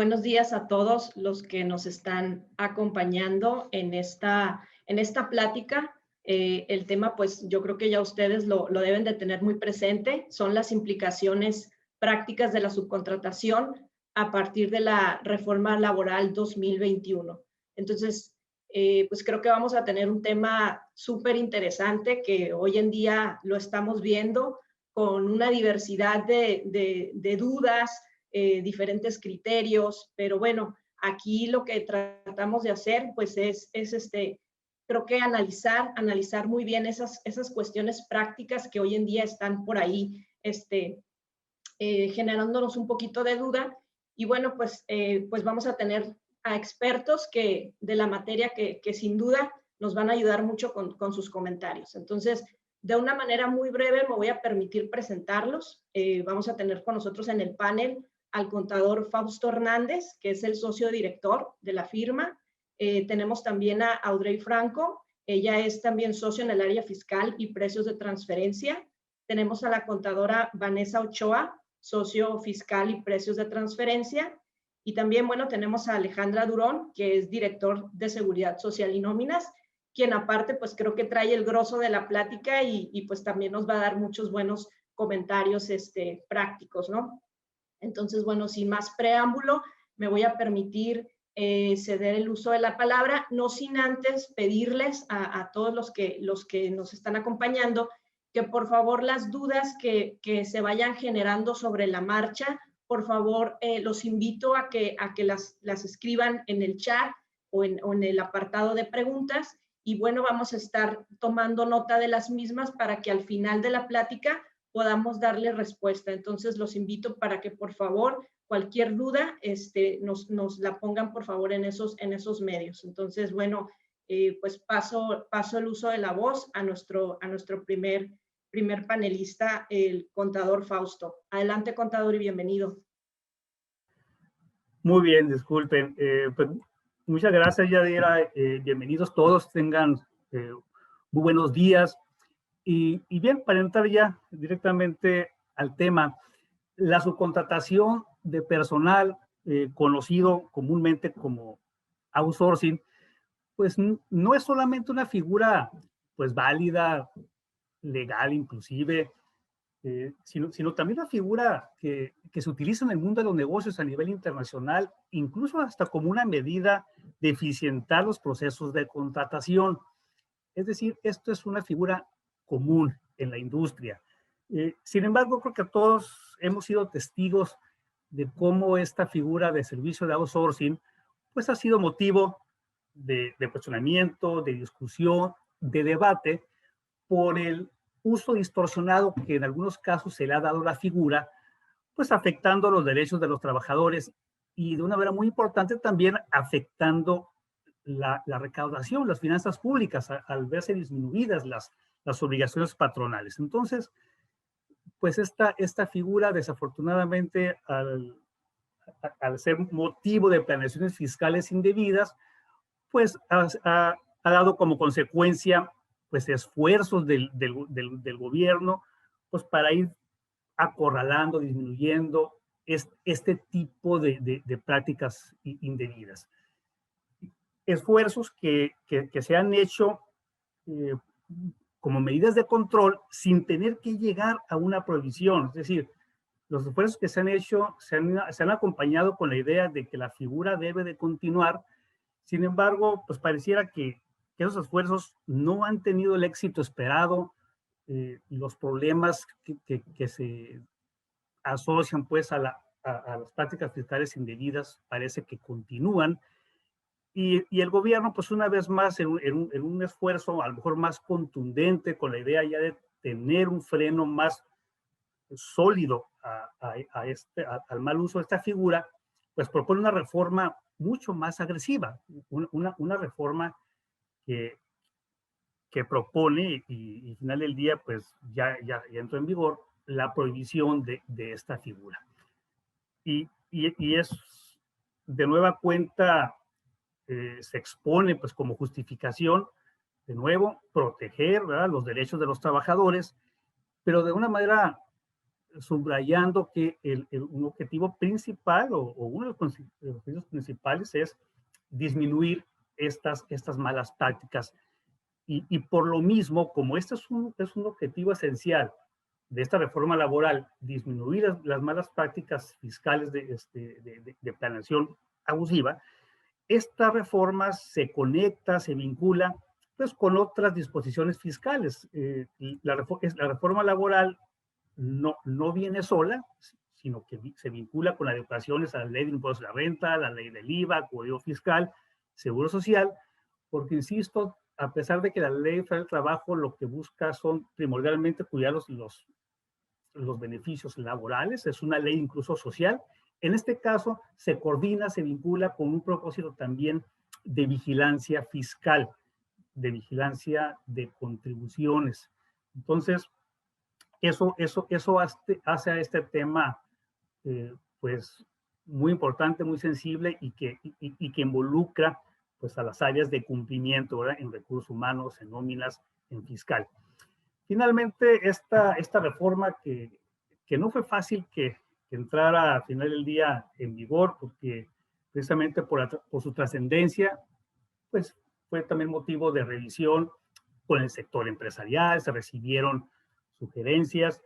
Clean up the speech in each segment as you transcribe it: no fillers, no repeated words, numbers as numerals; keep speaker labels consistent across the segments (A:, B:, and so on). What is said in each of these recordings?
A: buenos días a todos los que nos están acompañando en esta plática. El tema, pues yo creo que ya ustedes lo deben de tener muy presente, son las implicaciones prácticas de la subcontratación a partir de la reforma laboral 2021. Entonces, pues creo que vamos a tener un tema súper interesante que hoy en día lo estamos viendo con una diversidad de dudas, diferentes criterios, pero bueno, aquí lo que tratamos de hacer pues es creo que analizar muy bien esas cuestiones prácticas que hoy en día están por ahí generándonos un poquito de duda. Y bueno, pues vamos a tener a expertos de la materia que sin duda nos van a ayudar mucho con sus comentarios. Entonces, de una manera muy breve me voy a permitir presentarlos. Vamos a tener con nosotros en el panel al contador Fausto Hernández, que es el socio director de la firma. Tenemos también a Audrey Franco, ella es también socio en el área fiscal y precios de transferencia. Tenemos a la contadora Vanessa Ochoa, socio fiscal y precios de transferencia. Y también, bueno, tenemos a Alejandra Durón, que es director de Seguridad Social y Nóminas, quien aparte, pues creo que trae el grosso de la plática y pues también nos va a dar muchos buenos comentarios prácticos, ¿no? Entonces, bueno, sin más preámbulo, me voy a permitir ceder el uso de la palabra, no sin antes pedirles a todos los que nos están acompañando que por favor las dudas que se vayan generando sobre la marcha, por favor los invito a que las escriban en el chat o en el apartado de preguntas y bueno, vamos a estar tomando nota de las mismas para que al final de la plática podamos darle respuesta. Entonces los invito para que por favor cualquier duda nos la pongan por favor en esos medios. Entonces bueno, pues paso el uso de la voz a nuestro primer panelista, el contador Fausto. Adelante, contador, y bienvenido.
B: Muy bien, disculpen. Pues, muchas gracias, Yadira. Bienvenidos todos, tengan muy buenos días. Y bien, para entrar ya directamente al tema, la subcontratación de personal, conocido comúnmente como outsourcing, pues no es solamente una figura pues válida, legal inclusive, sino también una figura que se utiliza en el mundo de los negocios a nivel internacional, incluso hasta como una medida de eficientar los procesos de contratación. Es decir, esto es una figura común en la industria. Sin embargo, creo que todos hemos sido testigos de cómo esta figura de servicio de outsourcing pues ha sido motivo de cuestionamiento, de discusión, de debate por el uso distorsionado que en algunos casos se le ha dado a la figura, pues afectando los derechos de los trabajadores y de una manera muy importante también afectando la recaudación, las finanzas públicas, al verse disminuidas las obligaciones patronales. Entonces, pues esta figura desafortunadamente al ser motivo de planeaciones fiscales indebidas, pues ha dado como consecuencia pues esfuerzos del gobierno pues para ir acorralando, disminuyendo este tipo de prácticas indebidas. Esfuerzos que se han hecho como medidas de control sin tener que llegar a una prohibición. Es decir, los esfuerzos que se han hecho se han acompañado con la idea de que la figura debe de continuar. Sin embargo, pues pareciera que esos esfuerzos no han tenido el éxito esperado. Los problemas que se asocian pues a las prácticas fiscales indebidas parece que continúan. Y el gobierno, pues una vez más, en un esfuerzo a lo mejor más contundente, con la idea ya de tener un freno más sólido al mal uso de esta figura, pues propone una reforma mucho más agresiva, una reforma que propone y al final del día pues ya entró en vigor la prohibición de esta figura. Y es de nueva cuenta, se expone pues como justificación, de nuevo, proteger, ¿verdad?, los derechos de los trabajadores, pero de una manera subrayando que un objetivo principal o uno de los objetivos principales es disminuir estas malas prácticas. Y por lo mismo, como este es un objetivo esencial de esta reforma laboral, disminuir las malas prácticas fiscales de planeación abusiva, esta reforma se conecta, se vincula pues, con otras disposiciones fiscales. La reforma laboral no viene sola, sino que se vincula con adecuaciones a la ley de impuestos de la renta, la ley del IVA, Código Fiscal, Seguro Social, porque, insisto, a pesar de que la ley federal del trabajo lo que busca son primordialmente cuidar los beneficios laborales, es una ley incluso social. En este caso, se coordina, se vincula con un propósito también de vigilancia fiscal, de vigilancia de contribuciones. Entonces, eso hace a este tema, pues, muy importante, muy sensible y que involucra, pues, a las áreas de cumplimiento, ¿verdad? En recursos humanos, en nóminas, en fiscal. Finalmente, esta reforma que no fue fácil que entrara al final del día en vigor, porque precisamente por su trascendencia, pues fue también motivo de revisión con el sector empresarial, se recibieron sugerencias,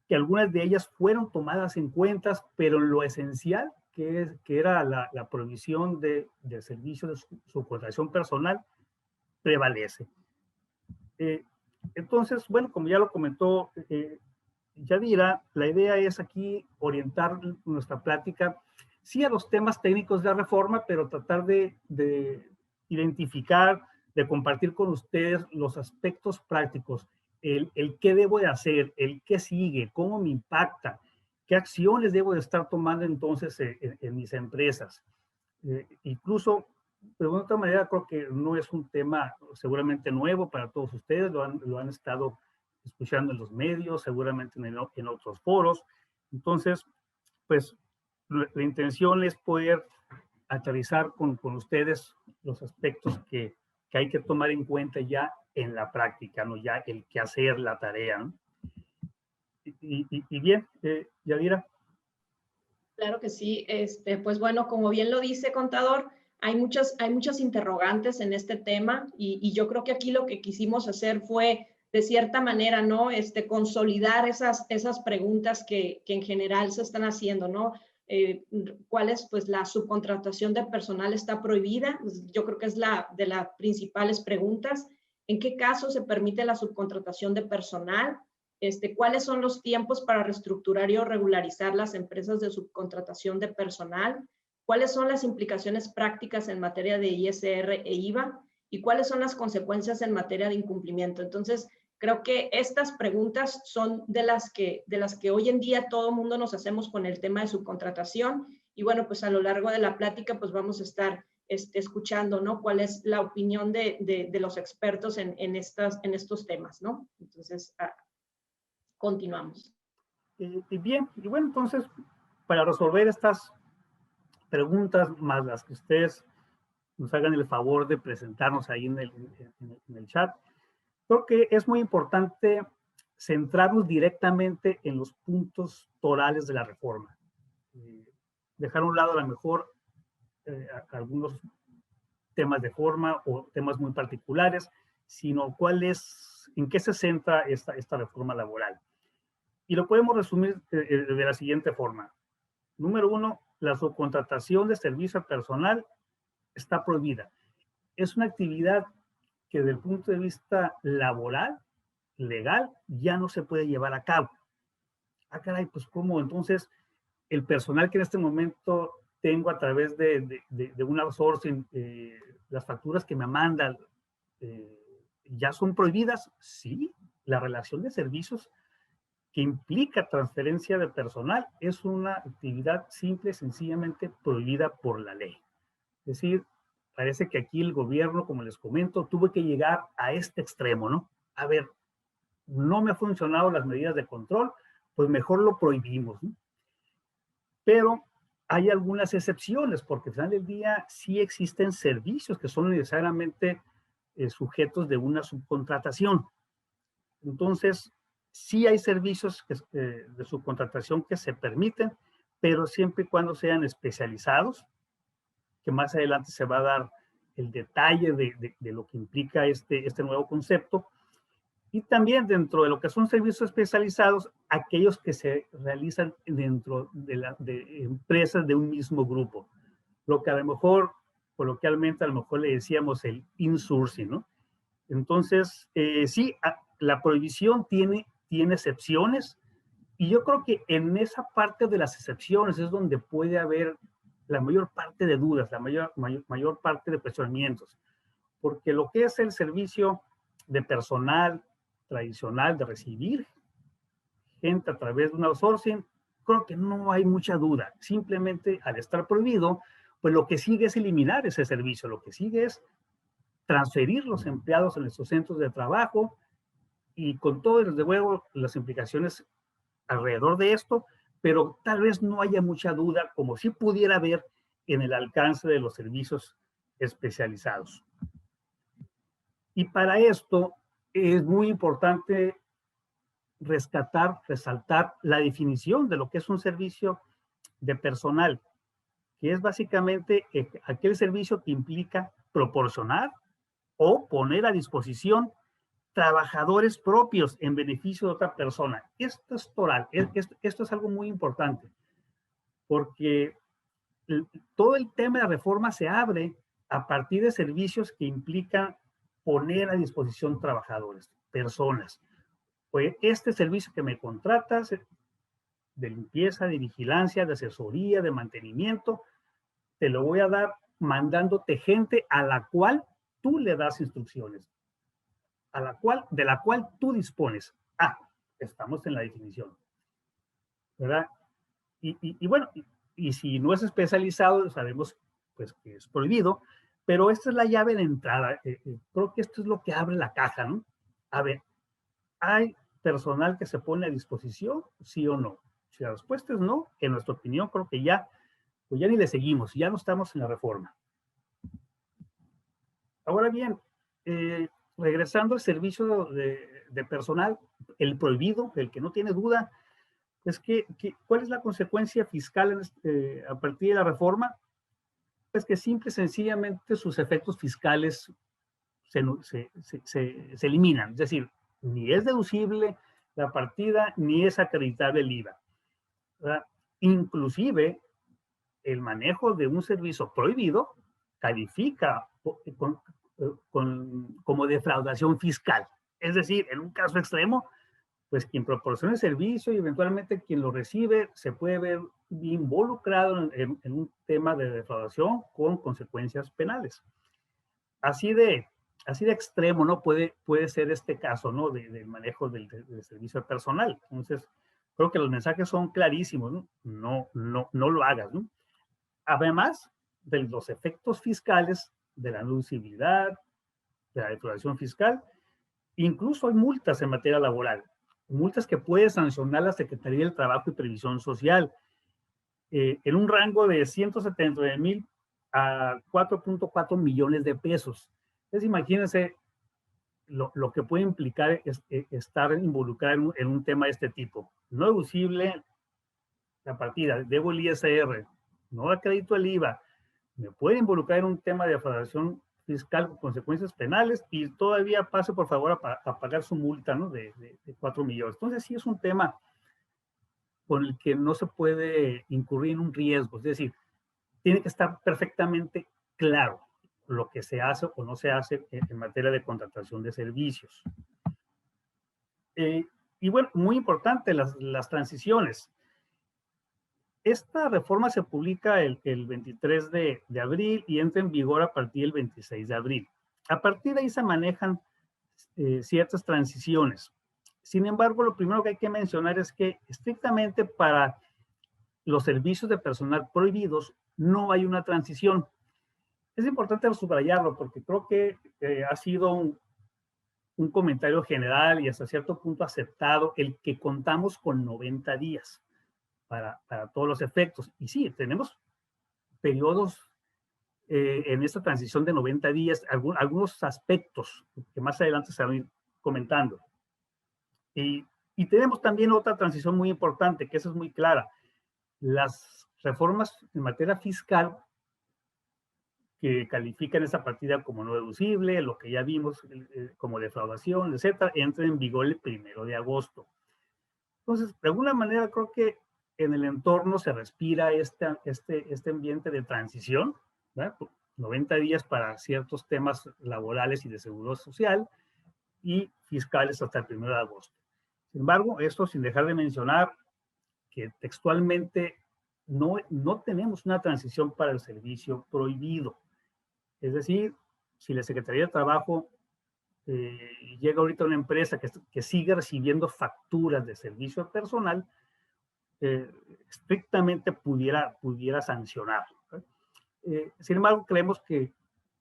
B: que algunas de ellas fueron tomadas en cuenta, pero lo esencial, que era la provisión de servicios de subcontratación personal, prevalece. Entonces, bueno, como ya lo comentó Yadira, la idea es aquí orientar nuestra plática, sí a los temas técnicos de la reforma, pero tratar de identificar, de compartir con ustedes los aspectos prácticos, el qué debo de hacer, el qué sigue, cómo me impacta, qué acciones debo de estar tomando entonces en mis empresas. Incluso, de otra manera, creo que no es un tema seguramente nuevo para todos ustedes, lo han estado escuchando en los medios, seguramente en otros foros. Entonces, pues la intención es poder aterrizar con ustedes los aspectos que hay que tomar en cuenta ya en la práctica, ¿no? Ya el que hacer la tarea, ¿no? Y bien, Yadira.
A: Claro que sí. Pues bueno, como bien lo dice, contador, hay muchas interrogantes en este tema y yo creo que aquí lo que quisimos hacer fue, de cierta manera, ¿no? Consolidar esas preguntas que en general se están haciendo, ¿no? ¿Cuál es, pues, la subcontratación de personal está prohibida? Yo creo que es de las principales preguntas. ¿En qué caso se permite la subcontratación de personal? ¿Cuáles son los tiempos para reestructurar y o regularizar las empresas de subcontratación de personal? ¿Cuáles son las implicaciones prácticas en materia de ISR e IVA? ¿Y cuáles son las consecuencias en materia de incumplimiento? Entonces, creo que estas preguntas son de las que hoy en día todo el mundo nos hacemos con el tema de subcontratación. Y bueno, pues a lo largo de la plática, pues vamos a estar escuchando, ¿no? ¿Cuál es la opinión de los expertos en estos temas, ¿no? Entonces, continuamos.
B: Y bien, y bueno, entonces, para resolver estas preguntas, más las que ustedes nos hagan el favor de presentarnos ahí en el chat, creo que es muy importante centrarnos directamente en los puntos torales de la reforma. Dejar a un lado a lo mejor algunos temas de forma o temas muy particulares, sino en qué se centra esta reforma laboral. Y lo podemos resumir de la siguiente forma. Número uno, la subcontratación de servicio personal está prohibida. Es una actividad que desde el punto de vista laboral, legal, ya no se puede llevar a cabo. Ah, caray, pues ¿cómo? Entonces, el personal que en este momento tengo a través de un outsourcing, las facturas que me mandan, ¿ya son prohibidas? Sí, la relación de servicios que implica transferencia de personal es una actividad simple, sencillamente prohibida por la ley. Es decir, parece que aquí el gobierno, como les comento, tuvo que llegar a este extremo, ¿no? A ver, no me han funcionado las medidas de control, pues mejor lo prohibimos, ¿no? Pero hay algunas excepciones, porque al final del día sí existen servicios que son necesariamente sujetos de una subcontratación. Entonces, sí hay servicios de subcontratación que se permiten, pero siempre y cuando sean especializados, que más adelante se va a dar el detalle de lo que implica este nuevo concepto. Y también dentro de lo que son servicios especializados, aquellos que se realizan dentro de empresas de un mismo grupo. Lo que a lo mejor, coloquialmente, a lo mejor le decíamos el insourcing, ¿no? Entonces, sí, la prohibición tiene excepciones, y yo creo que en esa parte de las excepciones es donde puede haber la mayor parte de dudas, la mayor parte de cuestionamientos, porque lo que es el servicio de personal tradicional, de recibir gente a través de un outsourcing, creo que no hay mucha duda. Simplemente al estar prohibido, pues lo que sigue es eliminar ese servicio, lo que sigue es transferir los empleados en estos centros de trabajo, y con todo, desde luego, las implicaciones alrededor de esto, pero tal vez no haya mucha duda, como si pudiera haber en el alcance de los servicios especializados. Y para esto es muy importante resaltar la definición de lo que es un servicio de personal, que es básicamente aquel servicio que implica proporcionar o poner a disposición trabajadores propios en beneficio de otra persona. Esto es toral, esto es algo muy importante, porque todo el tema de la reforma se abre a partir de servicios que implican poner a disposición trabajadores, personas. Pues este servicio que me contratas de limpieza, de vigilancia, de asesoría, de mantenimiento, te lo voy a dar mandándote gente a la cual tú le das instrucciones, de la cual tú dispones. Estamos en la definición, ¿verdad? Y bueno, y si no es especializado, sabemos pues que es prohibido, pero esta es la llave de entrada. Creo que esto es lo que abre la caja, ¿no? A ver, ¿hay personal que se pone a disposición, sí o no? Si la respuesta es no, en nuestra opinión, creo que pues ya ni le seguimos, ya no estamos en la reforma. Ahora bien, regresando al servicio de personal, el prohibido, el que no tiene duda, es ¿cuál es la consecuencia fiscal a partir de la reforma? Pues que simple y sencillamente sus efectos fiscales se eliminan. Es decir, ni es deducible la partida, ni es acreditable el IVA, ¿verdad? Inclusive, el manejo de un servicio prohibido califica como defraudación fiscal. Es decir, en un caso extremo, pues quien proporciona el servicio y eventualmente quien lo recibe se puede ver involucrado en un tema de defraudación con consecuencias penales. Así de extremo, ¿no? Puede ser este caso, ¿no? Del manejo del servicio personal. Entonces, creo que los mensajes son clarísimos, ¿no? No lo hagas, ¿no? Además de los efectos fiscales de la deducibilidad, de la declaración fiscal, incluso hay multas en materia laboral, multas que puede sancionar la Secretaría del Trabajo y Previsión Social, en un rango de 179,000 a 4.4 millones de pesos. Entonces, imagínense lo que puede implicar estar involucrado en un tema de este tipo. No deducible la partida, debo el ISR, no acredito el IVA, me puede involucrar en un tema de defraudación fiscal con consecuencias penales y todavía pase por favor a pagar su multa, ¿no? de 4 millones. Entonces sí es un tema con el que no se puede incurrir en un riesgo, es decir, tiene que estar perfectamente claro lo que se hace o no se hace en materia de contratación de servicios. Y bueno, muy importante las transiciones. Esta reforma se publica el 23 de abril y entra en vigor a partir del 26 de abril. A partir de ahí se manejan ciertas transiciones. Sin embargo, lo primero que hay que mencionar es que estrictamente para los servicios de personal prohibidos no hay una transición. Es importante subrayarlo porque creo que ha sido un comentario general y hasta cierto punto aceptado el que contamos con 90 días. Para todos los efectos. Y sí, tenemos periodos en esta transición de 90 días, algunos aspectos que más adelante se van a ir comentando. Y Y tenemos también otra transición muy importante, que esa es muy clara. Las reformas en materia fiscal que califican esa partida como no deducible, lo que ya vimos como defraudación, etcétera, entran en vigor el 1 de agosto. Entonces, de alguna manera creo que en el entorno se respira este ambiente de transición, ¿verdad? 90 días para ciertos temas laborales y de seguro social y fiscales hasta el 1 de agosto. Sin embargo, esto sin dejar de mencionar que textualmente no tenemos una transición para el servicio prohibido. Es decir, si la Secretaría de Trabajo llega ahorita a una empresa que sigue recibiendo facturas de servicio personal, estrictamente pudiera sancionar. Sin embargo, creemos que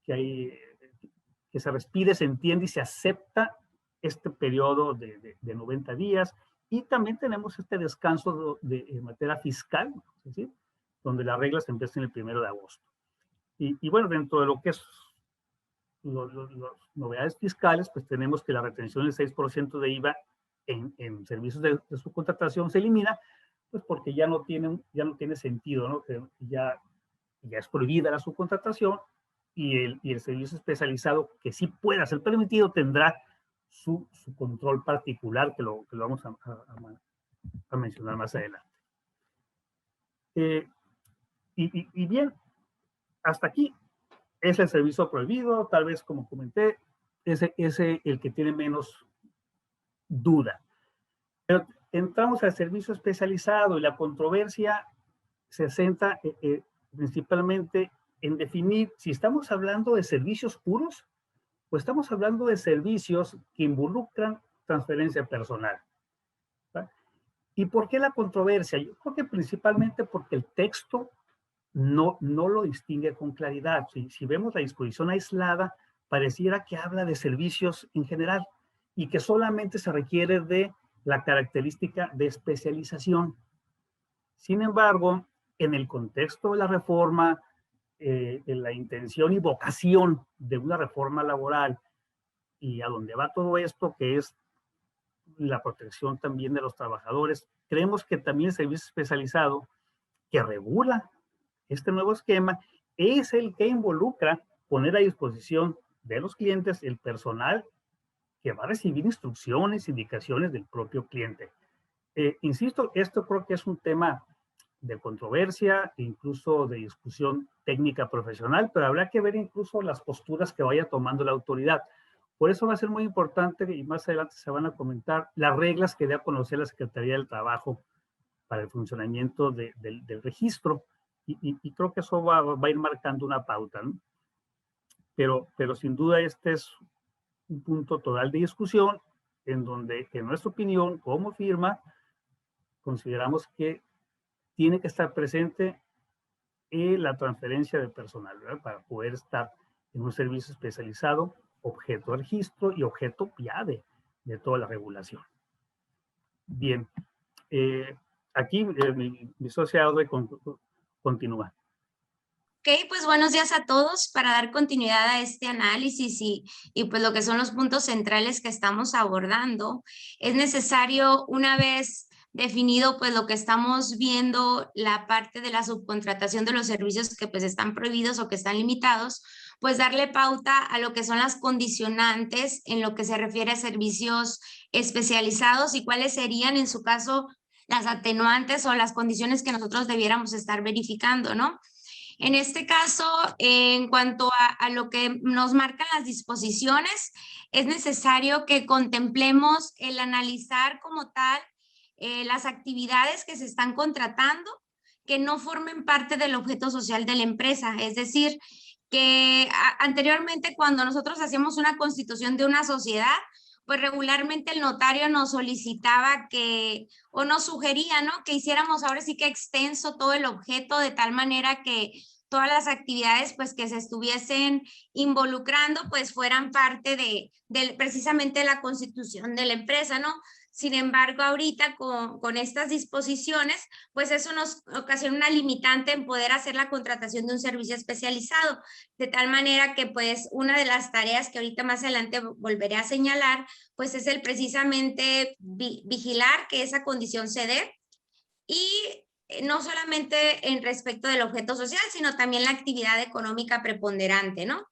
B: se respire, se entiende y se acepta este periodo de 90 días. Y también tenemos este descanso en materia fiscal, es decir, donde las reglas empiezan el 1 de agosto. Y bueno, dentro de lo que es las novedades fiscales, pues tenemos que la retención del 6% de IVA en servicios de subcontratación se elimina, pues porque ya no tiene sentido, ¿no? Ya es prohibida la subcontratación y el servicio especializado que sí pueda ser permitido tendrá su control particular, que lo vamos a mencionar más adelante. Y bien, hasta aquí es el servicio prohibido, tal vez como comenté, ese el que tiene menos duda. Pero entramos al servicio especializado y la controversia se centra principalmente en definir si estamos hablando de servicios puros o estamos hablando de servicios que involucran transferencia personal. ¿Verdad? ¿Y por qué la controversia? Yo creo que principalmente porque el texto no lo distingue con claridad. Si vemos la disposición aislada, pareciera que habla de servicios en general y que solamente se requiere de la característica de especialización. Sin embargo, en el contexto de la reforma, en la intención y vocación de una reforma laboral y a donde va todo esto, que es la protección también de los trabajadores, creemos que también el servicio especializado que regula este nuevo esquema es el que involucra poner a disposición de los clientes el personal que va a recibir instrucciones, indicaciones del propio cliente. Insisto, esto creo que es un tema de controversia, incluso de discusión técnica profesional, pero habrá que ver incluso las posturas que vaya tomando la autoridad. Por eso va a ser muy importante, y más adelante se van a comentar, las reglas que dé a conocer la Secretaría del Trabajo para el funcionamiento del registro, y creo que eso va a ir marcando una pauta, ¿no? Pero sin duda este es un punto total de discusión en donde, en nuestra opinión, como firma, consideramos que tiene que estar presente la transferencia de personal, ¿verdad? Para poder estar en un servicio especializado, objeto de registro y objeto ya de toda la regulación. Bien, aquí mi socia Audrey continúa.
C: Ok, pues buenos días a todos. Para dar continuidad a este análisis y pues lo que son los puntos centrales que estamos abordando, es necesario, una vez definido pues lo que estamos viendo, la parte de la subcontratación de los servicios que pues están prohibidos o que están limitados, pues darle pauta a lo que son las condicionantes en lo que se refiere a servicios especializados y cuáles serían en su caso las atenuantes o las condiciones que nosotros debiéramos estar verificando, ¿no? En este caso, en cuanto a lo que nos marcan las disposiciones, es necesario que contemplemos el analizar como tal las actividades que se están contratando que no formen parte del objeto social de la empresa. Es decir, que anteriormente cuando nosotros hacíamos una constitución de una sociedad, pues regularmente el notario nos solicitaba o nos sugería, ¿no? Que hiciéramos ahora sí que extenso todo el objeto de tal manera que todas las actividades pues que se estuviesen involucrando pues fueran parte de precisamente la constitución de la empresa, ¿no? Sin embargo, ahorita con estas disposiciones, pues eso nos ocasiona una limitante en poder hacer la contratación de un servicio especializado, de tal manera que pues una de las tareas que ahorita más adelante volveré a señalar, pues es el precisamente vigilar que esa condición se dé, y no solamente en respecto del objeto social, sino también la actividad económica preponderante, ¿no?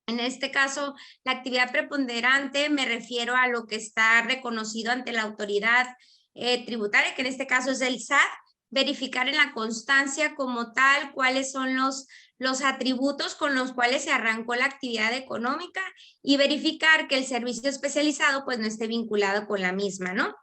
C: En este caso, la actividad preponderante me refiero a lo que está reconocido ante la autoridad tributaria, que en este caso es el SAT, verificar en la constancia como tal cuáles son los atributos con los cuales se arrancó la actividad económica y verificar que el servicio especializado pues no esté vinculado con la misma, ¿no?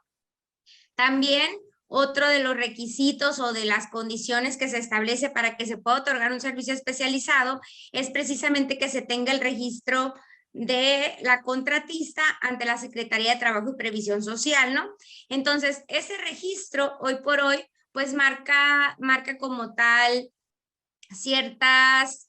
C: También otro de los requisitos o de las condiciones que se establece para que se pueda otorgar un servicio especializado es precisamente que se tenga el registro de la contratista ante la Secretaría de Trabajo y Previsión Social, ¿no? Entonces, ese registro hoy por hoy, pues marca como tal ciertas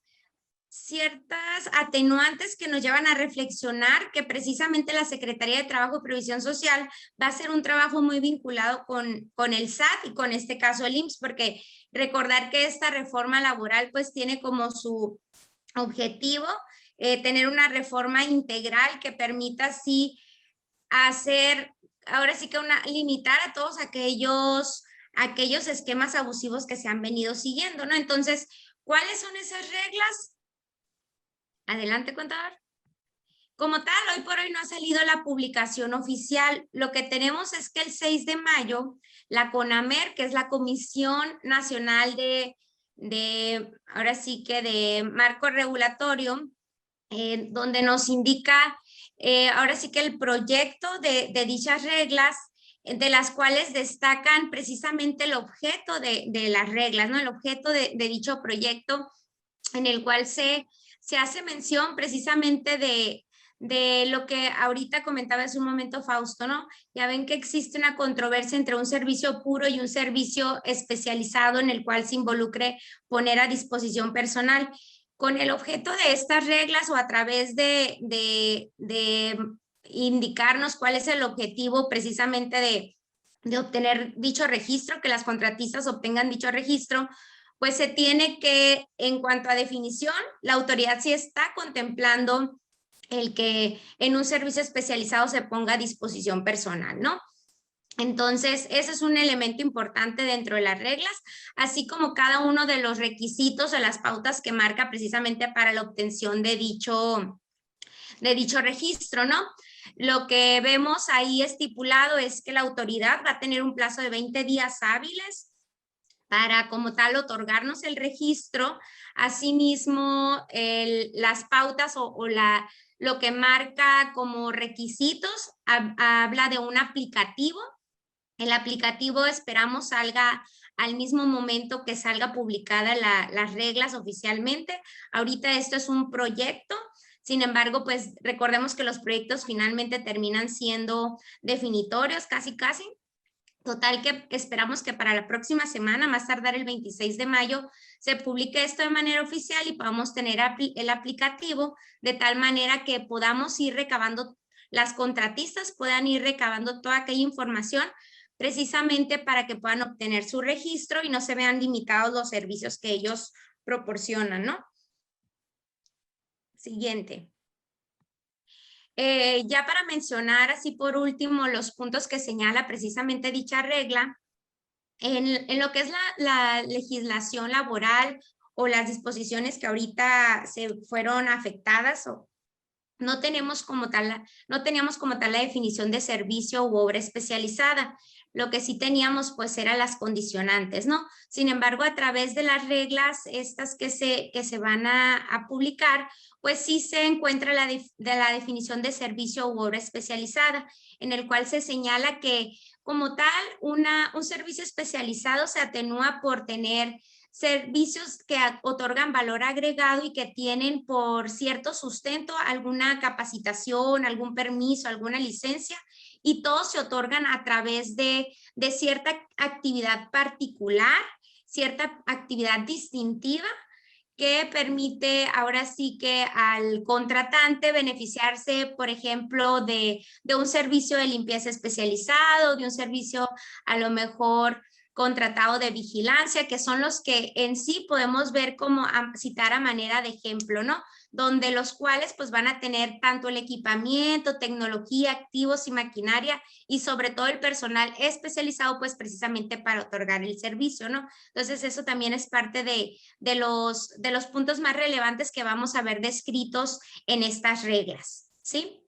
C: atenuantes que nos llevan a reflexionar que precisamente la Secretaría de Trabajo y Previsión Social va a ser un trabajo muy vinculado con el SAT y con este caso el IMSS, porque recordar que esta reforma laboral pues tiene como su objetivo tener una reforma integral que permita así hacer, ahora sí que limitar a todos aquellos esquemas abusivos que se han venido siguiendo, ¿no? Entonces, ¿cuáles son esas reglas? Adelante, contador. Como tal, hoy por hoy no ha salido la publicación oficial. Lo que tenemos es que el 6 de mayo, la CONAMER, que es la Comisión Nacional ahora sí que de marco regulatorio, donde nos indica, ahora sí que el proyecto de dichas reglas, de las cuales destacan precisamente el objeto de las reglas, ¿no? El objeto de dicho proyecto, en el cual se hace mención precisamente de lo que ahorita comentaba hace un momento Fausto, ¿no? Ya ven que existe una controversia entre un servicio puro y un servicio especializado en el cual se involucre poner a disposición personal. Con el objeto de estas reglas o a través de indicarnos cuál es el objetivo precisamente de obtener dicho registro, que las contratistas obtengan dicho registro, pues se tiene que, en cuanto a definición, la autoridad sí está contemplando el que en un servicio especializado se ponga a disposición personal, ¿no? Entonces, ese es un elemento importante dentro de las reglas, así como cada uno de los requisitos o las pautas que marca precisamente para la obtención de dicho registro, ¿no? Lo que vemos ahí estipulado es que la autoridad va a tener un plazo de 20 días hábiles para como tal otorgarnos el registro. Asimismo, las pautas o lo que marca como requisitos habla de un aplicativo. El aplicativo esperamos salga al mismo momento que salga publicada las reglas oficialmente. Ahorita esto es un proyecto. Sin embargo, pues recordemos que los proyectos finalmente terminan siendo definitorios, casi. Total que esperamos que para la próxima semana, más tardar el 26 de mayo, se publique esto de manera oficial y podamos tener el aplicativo de tal manera que podamos ir recabando, las contratistas puedan ir recabando toda aquella información precisamente para que puedan obtener su registro y no se vean limitados los servicios que ellos proporcionan, ¿no? Siguiente. Ya para mencionar así por último los puntos que señala precisamente dicha regla, en lo que es la legislación laboral o las disposiciones que ahorita se fueron afectadas, o no teníamos como tal la definición de servicio u obra especializada. Lo que sí teníamos pues eran las condicionantes, ¿no? Sin embargo, a través de las reglas estas que se van a publicar, pues sí se encuentra la definición de servicio u obra especializada, en el cual se señala que como tal un servicio especializado se atenúa por tener servicios que otorgan valor agregado y que tienen por cierto sustento alguna capacitación, algún permiso, alguna licencia, y todos se otorgan a través de cierta actividad particular, cierta actividad distintiva que permite ahora sí que al contratante beneficiarse, por ejemplo, de un servicio de limpieza especializado, de un servicio a lo mejor contratado de vigilancia, que son los que en sí podemos ver como citar a manera de ejemplo, ¿no? Donde los cuales pues van a tener tanto el equipamiento, tecnología, activos y maquinaria y sobre todo el personal especializado pues precisamente para otorgar el servicio, ¿no? Entonces eso también es parte de los puntos más relevantes que vamos a ver descritos en estas reglas, ¿sí?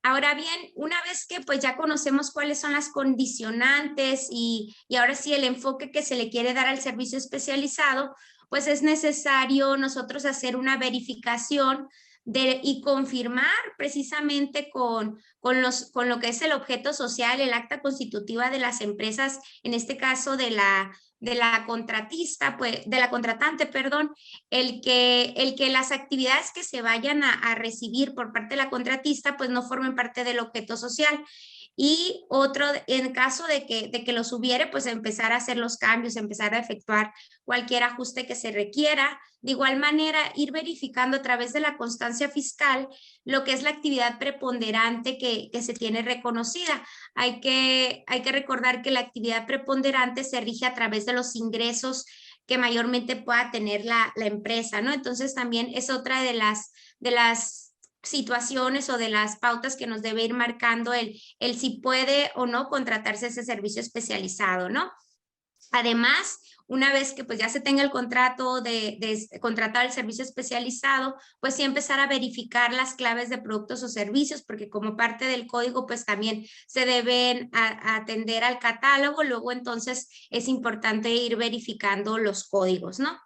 C: Ahora bien, una vez que pues ya conocemos cuáles son las condicionantes y ahora sí el enfoque que se le quiere dar al servicio especializado, pues es necesario nosotros hacer una verificación y confirmar precisamente con lo que es el objeto social, el acta constitutiva de las empresas, en este caso de la contratista, pues, de la contratante, perdón, el que las actividades que se vayan a recibir por parte de la contratista pues no formen parte del objeto social. Y otro, en caso de que los hubiere, pues empezar a hacer los cambios, empezar a efectuar cualquier ajuste que se requiera. De igual manera, ir verificando a través de la constancia fiscal lo que es la actividad preponderante que se tiene reconocida. Hay que recordar que la actividad preponderante se rige a través de los ingresos que mayormente pueda tener la empresa, ¿no? Entonces también es otra de las situaciones o de las pautas que nos debe ir marcando el si puede o no contratarse ese servicio especializado, ¿no? Además, una vez que pues ya se tenga el contrato de contratar el servicio especializado, pues sí empezar a verificar las claves de productos o servicios, porque como parte del código pues también se deben atender al catálogo, luego entonces es importante ir verificando los códigos, ¿no?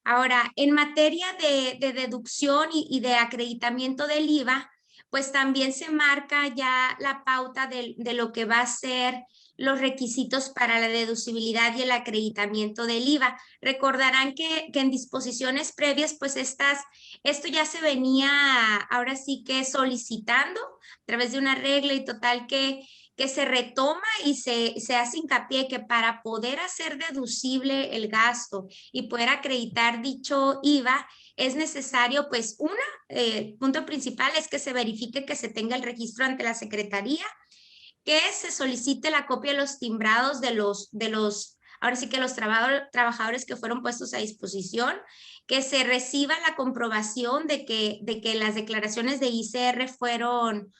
C: Ahora, en materia de deducción y de acreditamiento del IVA, pues también se marca ya la pauta de lo que va a ser los requisitos para la deducibilidad y el acreditamiento del IVA. Recordarán que en disposiciones previas, pues esto ya se venía ahora sí que solicitando a través de una regla y total que se retoma y se hace hincapié que para poder hacer deducible el gasto y poder acreditar dicho IVA, es necesario, pues, punto principal es que se verifique que se tenga el registro ante la Secretaría, que se solicite la copia de los timbrados de los ahora sí que los trabajadores que fueron puestos a disposición, que se reciba la comprobación de que las declaraciones de ICR fueron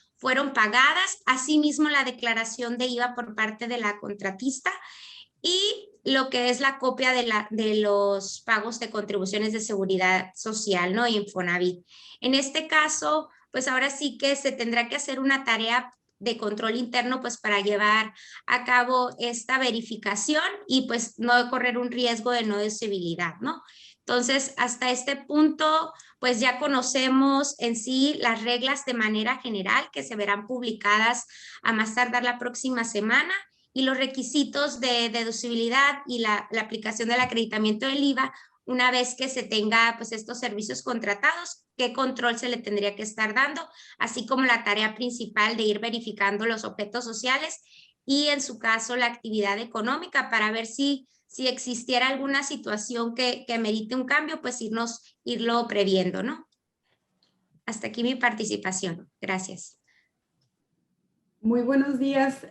C: pagadas, asimismo la declaración de IVA por parte de la contratista y lo que es la copia de los pagos de contribuciones de seguridad social, ¿no? Y Infonavit. En este caso, pues ahora sí que se tendrá que hacer una tarea de control interno, pues para llevar a cabo esta verificación y pues no correr un riesgo de no deducibilidad, ¿no? Entonces, hasta este punto, pues ya conocemos en sí las reglas de manera general que se verán publicadas a más tardar la próxima semana y los requisitos de deducibilidad y la aplicación del acreditamiento del IVA una vez que se tenga pues estos servicios contratados, qué control se le tendría que estar dando, así como la tarea principal de ir verificando los objetos sociales y en su caso la actividad económica para ver si existiera alguna situación que merite un cambio, pues irlo previendo, ¿no? Hasta aquí mi participación. Gracias.
D: Muy buenos días.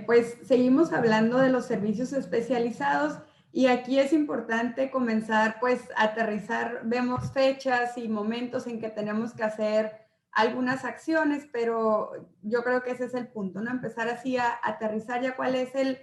D: Pues seguimos hablando de los servicios especializados y aquí es importante comenzar pues a aterrizar. Vemos fechas y momentos en que tenemos que hacer algunas acciones, pero yo creo que ese es el punto, ¿no? Empezar así a aterrizar ya cuál es el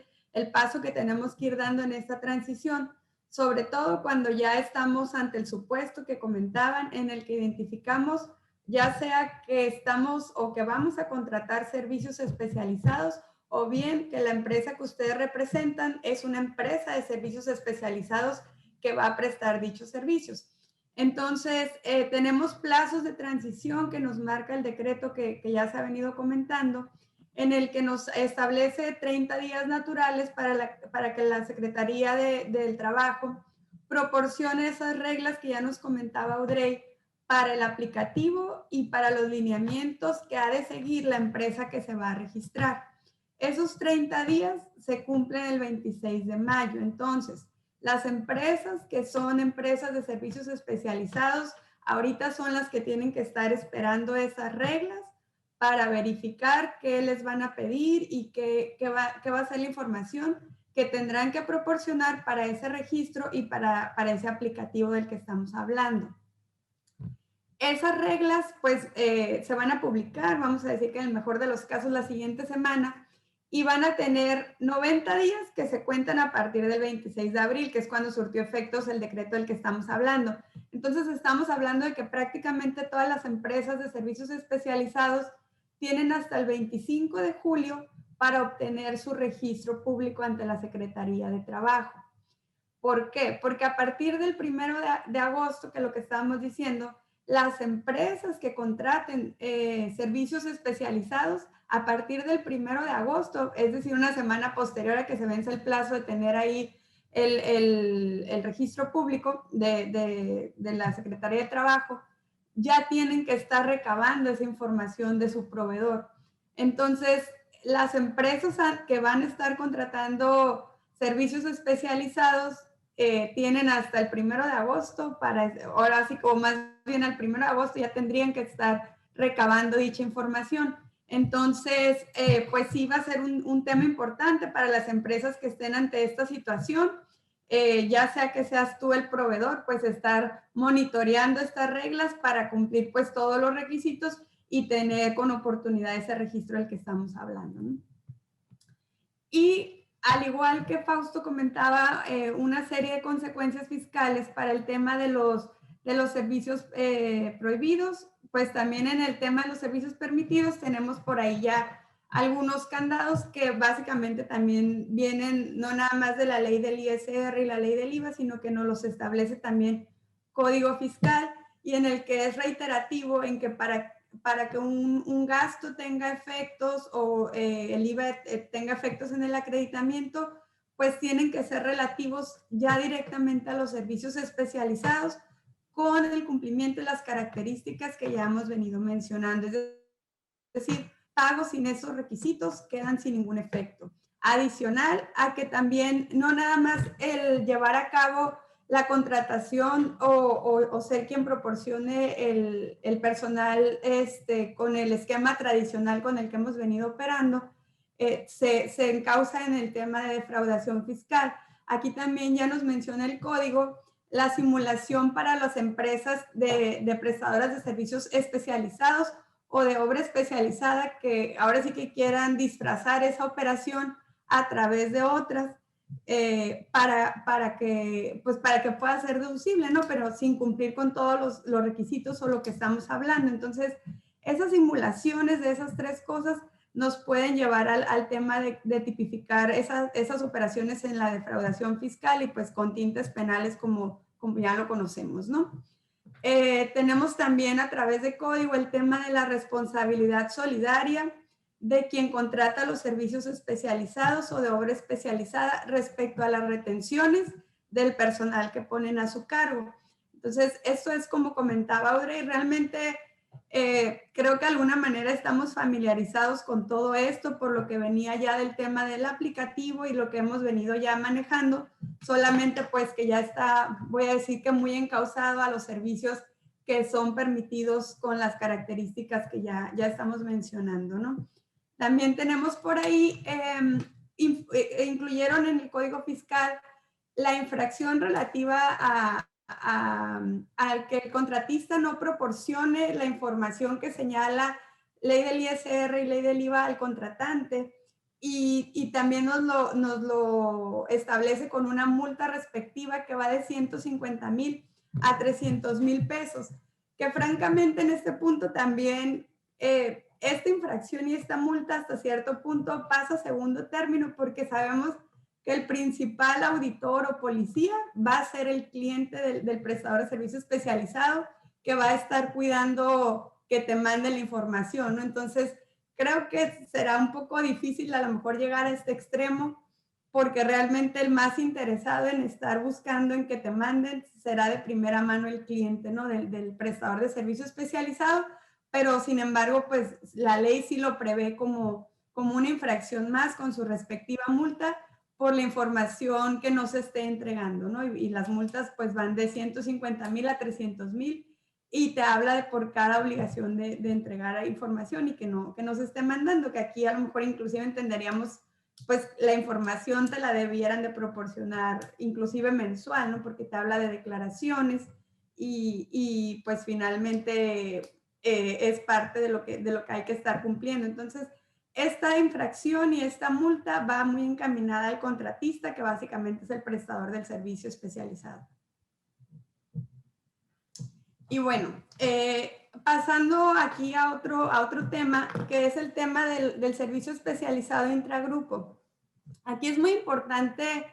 D: paso que tenemos que ir dando en esta transición, sobre todo cuando ya estamos ante el supuesto que comentaban en el que identificamos ya sea que estamos o que vamos a contratar servicios especializados o bien que la empresa que ustedes representan es una empresa de servicios especializados que va a prestar dichos servicios. Entonces, tenemos plazos de transición que nos marca el decreto que ya se ha venido comentando, en el que nos establece 30 días naturales para que la Secretaría del Trabajo proporcione esas reglas que ya nos comentaba Audrey, para el aplicativo y para los lineamientos que ha de seguir la empresa que se va a registrar. Esos 30 días se cumplen el 26 de mayo. Entonces, Las empresas que son empresas de servicios especializados, ahorita son las que tienen que estar esperando esas reglas para verificar qué les van a pedir y qué va a ser la información que tendrán que proporcionar para ese registro y para ese aplicativo del que estamos hablando. Esas reglas, pues, se van a publicar, vamos a decir que en el mejor de los casos la siguiente semana, y van a tener 90 días que se cuentan a partir del 26 de abril, que es cuando surtió efectos el decreto del que estamos hablando. Entonces, estamos hablando de que prácticamente todas las empresas de servicios especializados tienen hasta el 25 de julio para obtener su registro público ante la Secretaría de Trabajo. ¿Por qué? Porque a partir del 1 de agosto, que es lo que estábamos diciendo, las empresas que contraten servicios especializados, a partir del 1 de agosto, es decir, una semana posterior a que se vence el plazo de tener ahí el registro público de la Secretaría de Trabajo, ya tienen que estar recabando esa información de su proveedor. Entonces, las empresas que van a estar contratando servicios especializados tienen hasta el 1 de agosto para, ahora sí, o más bien al 1 de agosto ya tendrían que estar recabando dicha información. Entonces, pues sí va a ser un tema importante para las empresas que estén ante esta situación, ya sea que seas tú el proveedor, pues estar monitoreando estas reglas para cumplir pues todos los requisitos y tener con oportunidad ese registro del que estamos hablando, ¿no? Y al igual que Fausto comentaba, una serie de consecuencias fiscales para el tema de los servicios prohibidos, pues también en el tema de los servicios permitidos tenemos por ahí ya algunos candados que básicamente también vienen no nada más de la ley del ISR y la ley del IVA, sino que nos los establece también Código Fiscal, y en el que es reiterativo en que para que un gasto tenga efectos o el IVA tenga efectos en el acreditamiento, pues tienen que ser relativos ya directamente a los servicios especializados con el cumplimiento de las características que ya hemos venido mencionando. Es decir, pagos sin esos requisitos quedan sin ningún efecto. Adicional a que también no nada más el llevar a cabo la contratación o ser quien proporcione el personal con el esquema tradicional con el que hemos venido operando, se encausa en el tema de defraudación fiscal. Aquí también ya nos menciona el código la simulación para las empresas de prestadoras de servicios especializados o de obra especializada que ahora sí que quieran disfrazar esa operación a través de otras. Para que pueda ser deducible, ¿no? Pero sin cumplir con todos los requisitos o lo que estamos hablando. Entonces, esas simulaciones de esas tres cosas nos pueden llevar al tema de tipificar esas operaciones en la defraudación fiscal y pues con tintes penales como ya lo conocemos, ¿no? Tenemos también a través de código el tema de la responsabilidad solidaria de quien contrata los servicios especializados o de obra especializada respecto a las retenciones del personal que ponen a su cargo. Entonces, esto es como comentaba Audrey, realmente creo que de alguna manera estamos familiarizados con todo esto por lo que venía ya del tema del aplicativo y lo que hemos venido ya manejando, solamente pues que ya está, voy a decir que muy encauzado a los servicios que son permitidos con las características que ya estamos mencionando, ¿no? También tenemos por ahí, incluyeron en el Código Fiscal la infracción relativa al que el contratista no proporcione la información que señala ley del ISR y ley del IVA al contratante, y también nos lo establece con una multa respectiva que va de 150,000 a 300,000 pesos, que francamente en este punto también esta infracción y esta multa hasta cierto punto pasa a segundo término porque sabemos que el principal auditor o policía va a ser el cliente del prestador de servicio especializado que va a estar cuidando que te mande la información, ¿no? Entonces, creo que será un poco difícil a lo mejor llegar a este extremo porque realmente el más interesado en estar buscando en que te manden será de primera mano el cliente, ¿no? Del prestador de servicio especializado, pero sin embargo, pues la ley sí lo prevé como una infracción más con su respectiva multa, por la información que no se esté entregando, ¿no? Y las multas pues van de 150,000 a 300,000 y te habla de por cada obligación de entregar información y que no se esté mandando, que aquí a lo mejor inclusive entenderíamos pues la información te la debieran de proporcionar inclusive mensual, ¿no? Porque te habla de declaraciones y pues finalmente es parte de lo que hay que estar cumpliendo. Entonces, esta infracción y esta multa va muy encaminada al contratista, que básicamente es el prestador del servicio especializado. Y bueno, pasando aquí a otro tema, que es el tema del servicio especializado intragrupo. Aquí es muy importante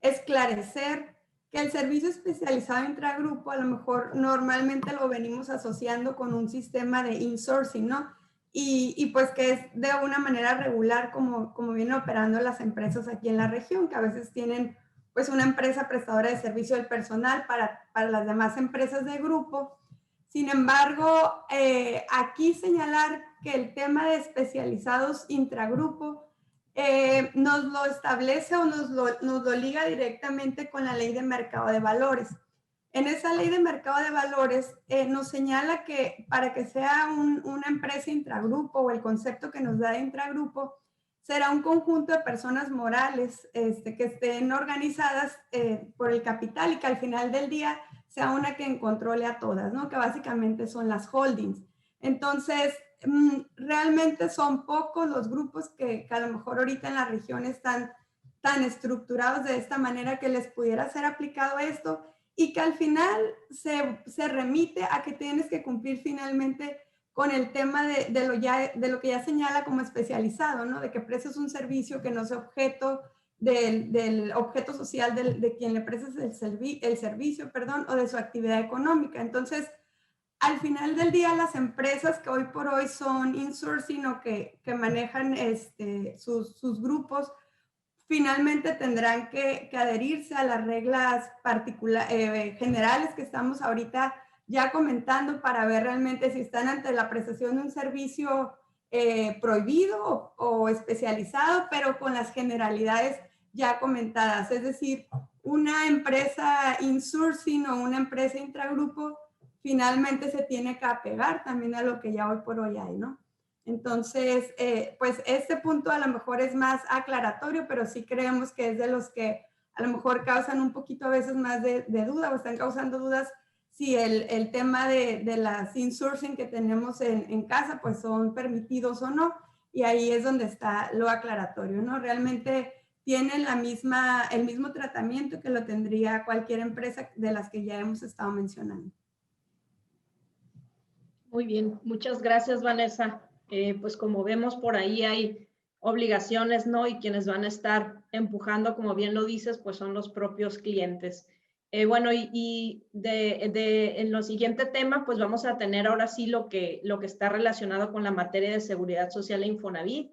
D: esclarecer que el servicio especializado intragrupo a lo mejor normalmente lo venimos asociando con un sistema de insourcing, ¿no? Y pues que es de una manera regular como vienen operando las empresas aquí en la región, que a veces tienen pues una empresa prestadora de servicio del personal para las demás empresas de grupo. Sin embargo, aquí señalar que el tema de especializados intragrupo nos lo establece o nos lo liga directamente con la ley de mercado de valores. En esa ley de mercado de valores nos señala que para que sea una empresa intragrupo o el concepto que nos da de intragrupo, será un conjunto de personas morales que estén organizadas por el capital y que al final del día sea una que controle a todas, ¿no? Que básicamente son las holdings. Entonces, realmente son pocos los grupos que a lo mejor ahorita en la región están tan estructurados de esta manera que les pudiera ser aplicado esto y que al final se remite a que tienes que cumplir finalmente con el tema de lo que ya señala como especializado, ¿no? De que prestas un servicio que no sea objeto del objeto social de quien le prestas el servicio, o de su actividad económica. Entonces, al final del día, las empresas que hoy por hoy son insourcing o que manejan sus grupos, finalmente tendrán que adherirse a las reglas generales que estamos ahorita ya comentando para ver realmente si están ante la prestación de un servicio prohibido o especializado, pero con las generalidades ya comentadas. Es decir, una empresa insourcing o una empresa intragrupo finalmente se tiene que apegar también a lo que ya hoy por hoy hay, ¿no? Entonces, pues este punto a lo mejor es más aclaratorio, pero sí creemos que es de los que a lo mejor causan un poquito a veces más de duda o están causando dudas si el tema de las insourcing que tenemos en casa pues son permitidos o no, y ahí es donde está lo aclaratorio, ¿no? Realmente tienen el mismo tratamiento que lo tendría cualquier empresa de las que ya hemos estado mencionando.
A: Muy bien, muchas gracias, Vanessa. Pues como vemos por ahí hay obligaciones, ¿no? Y quienes van a estar empujando, como bien lo dices, pues son los propios clientes. Bueno, en lo siguiente tema, pues vamos a tener ahora sí lo que está relacionado con la materia de seguridad social e Infonavit.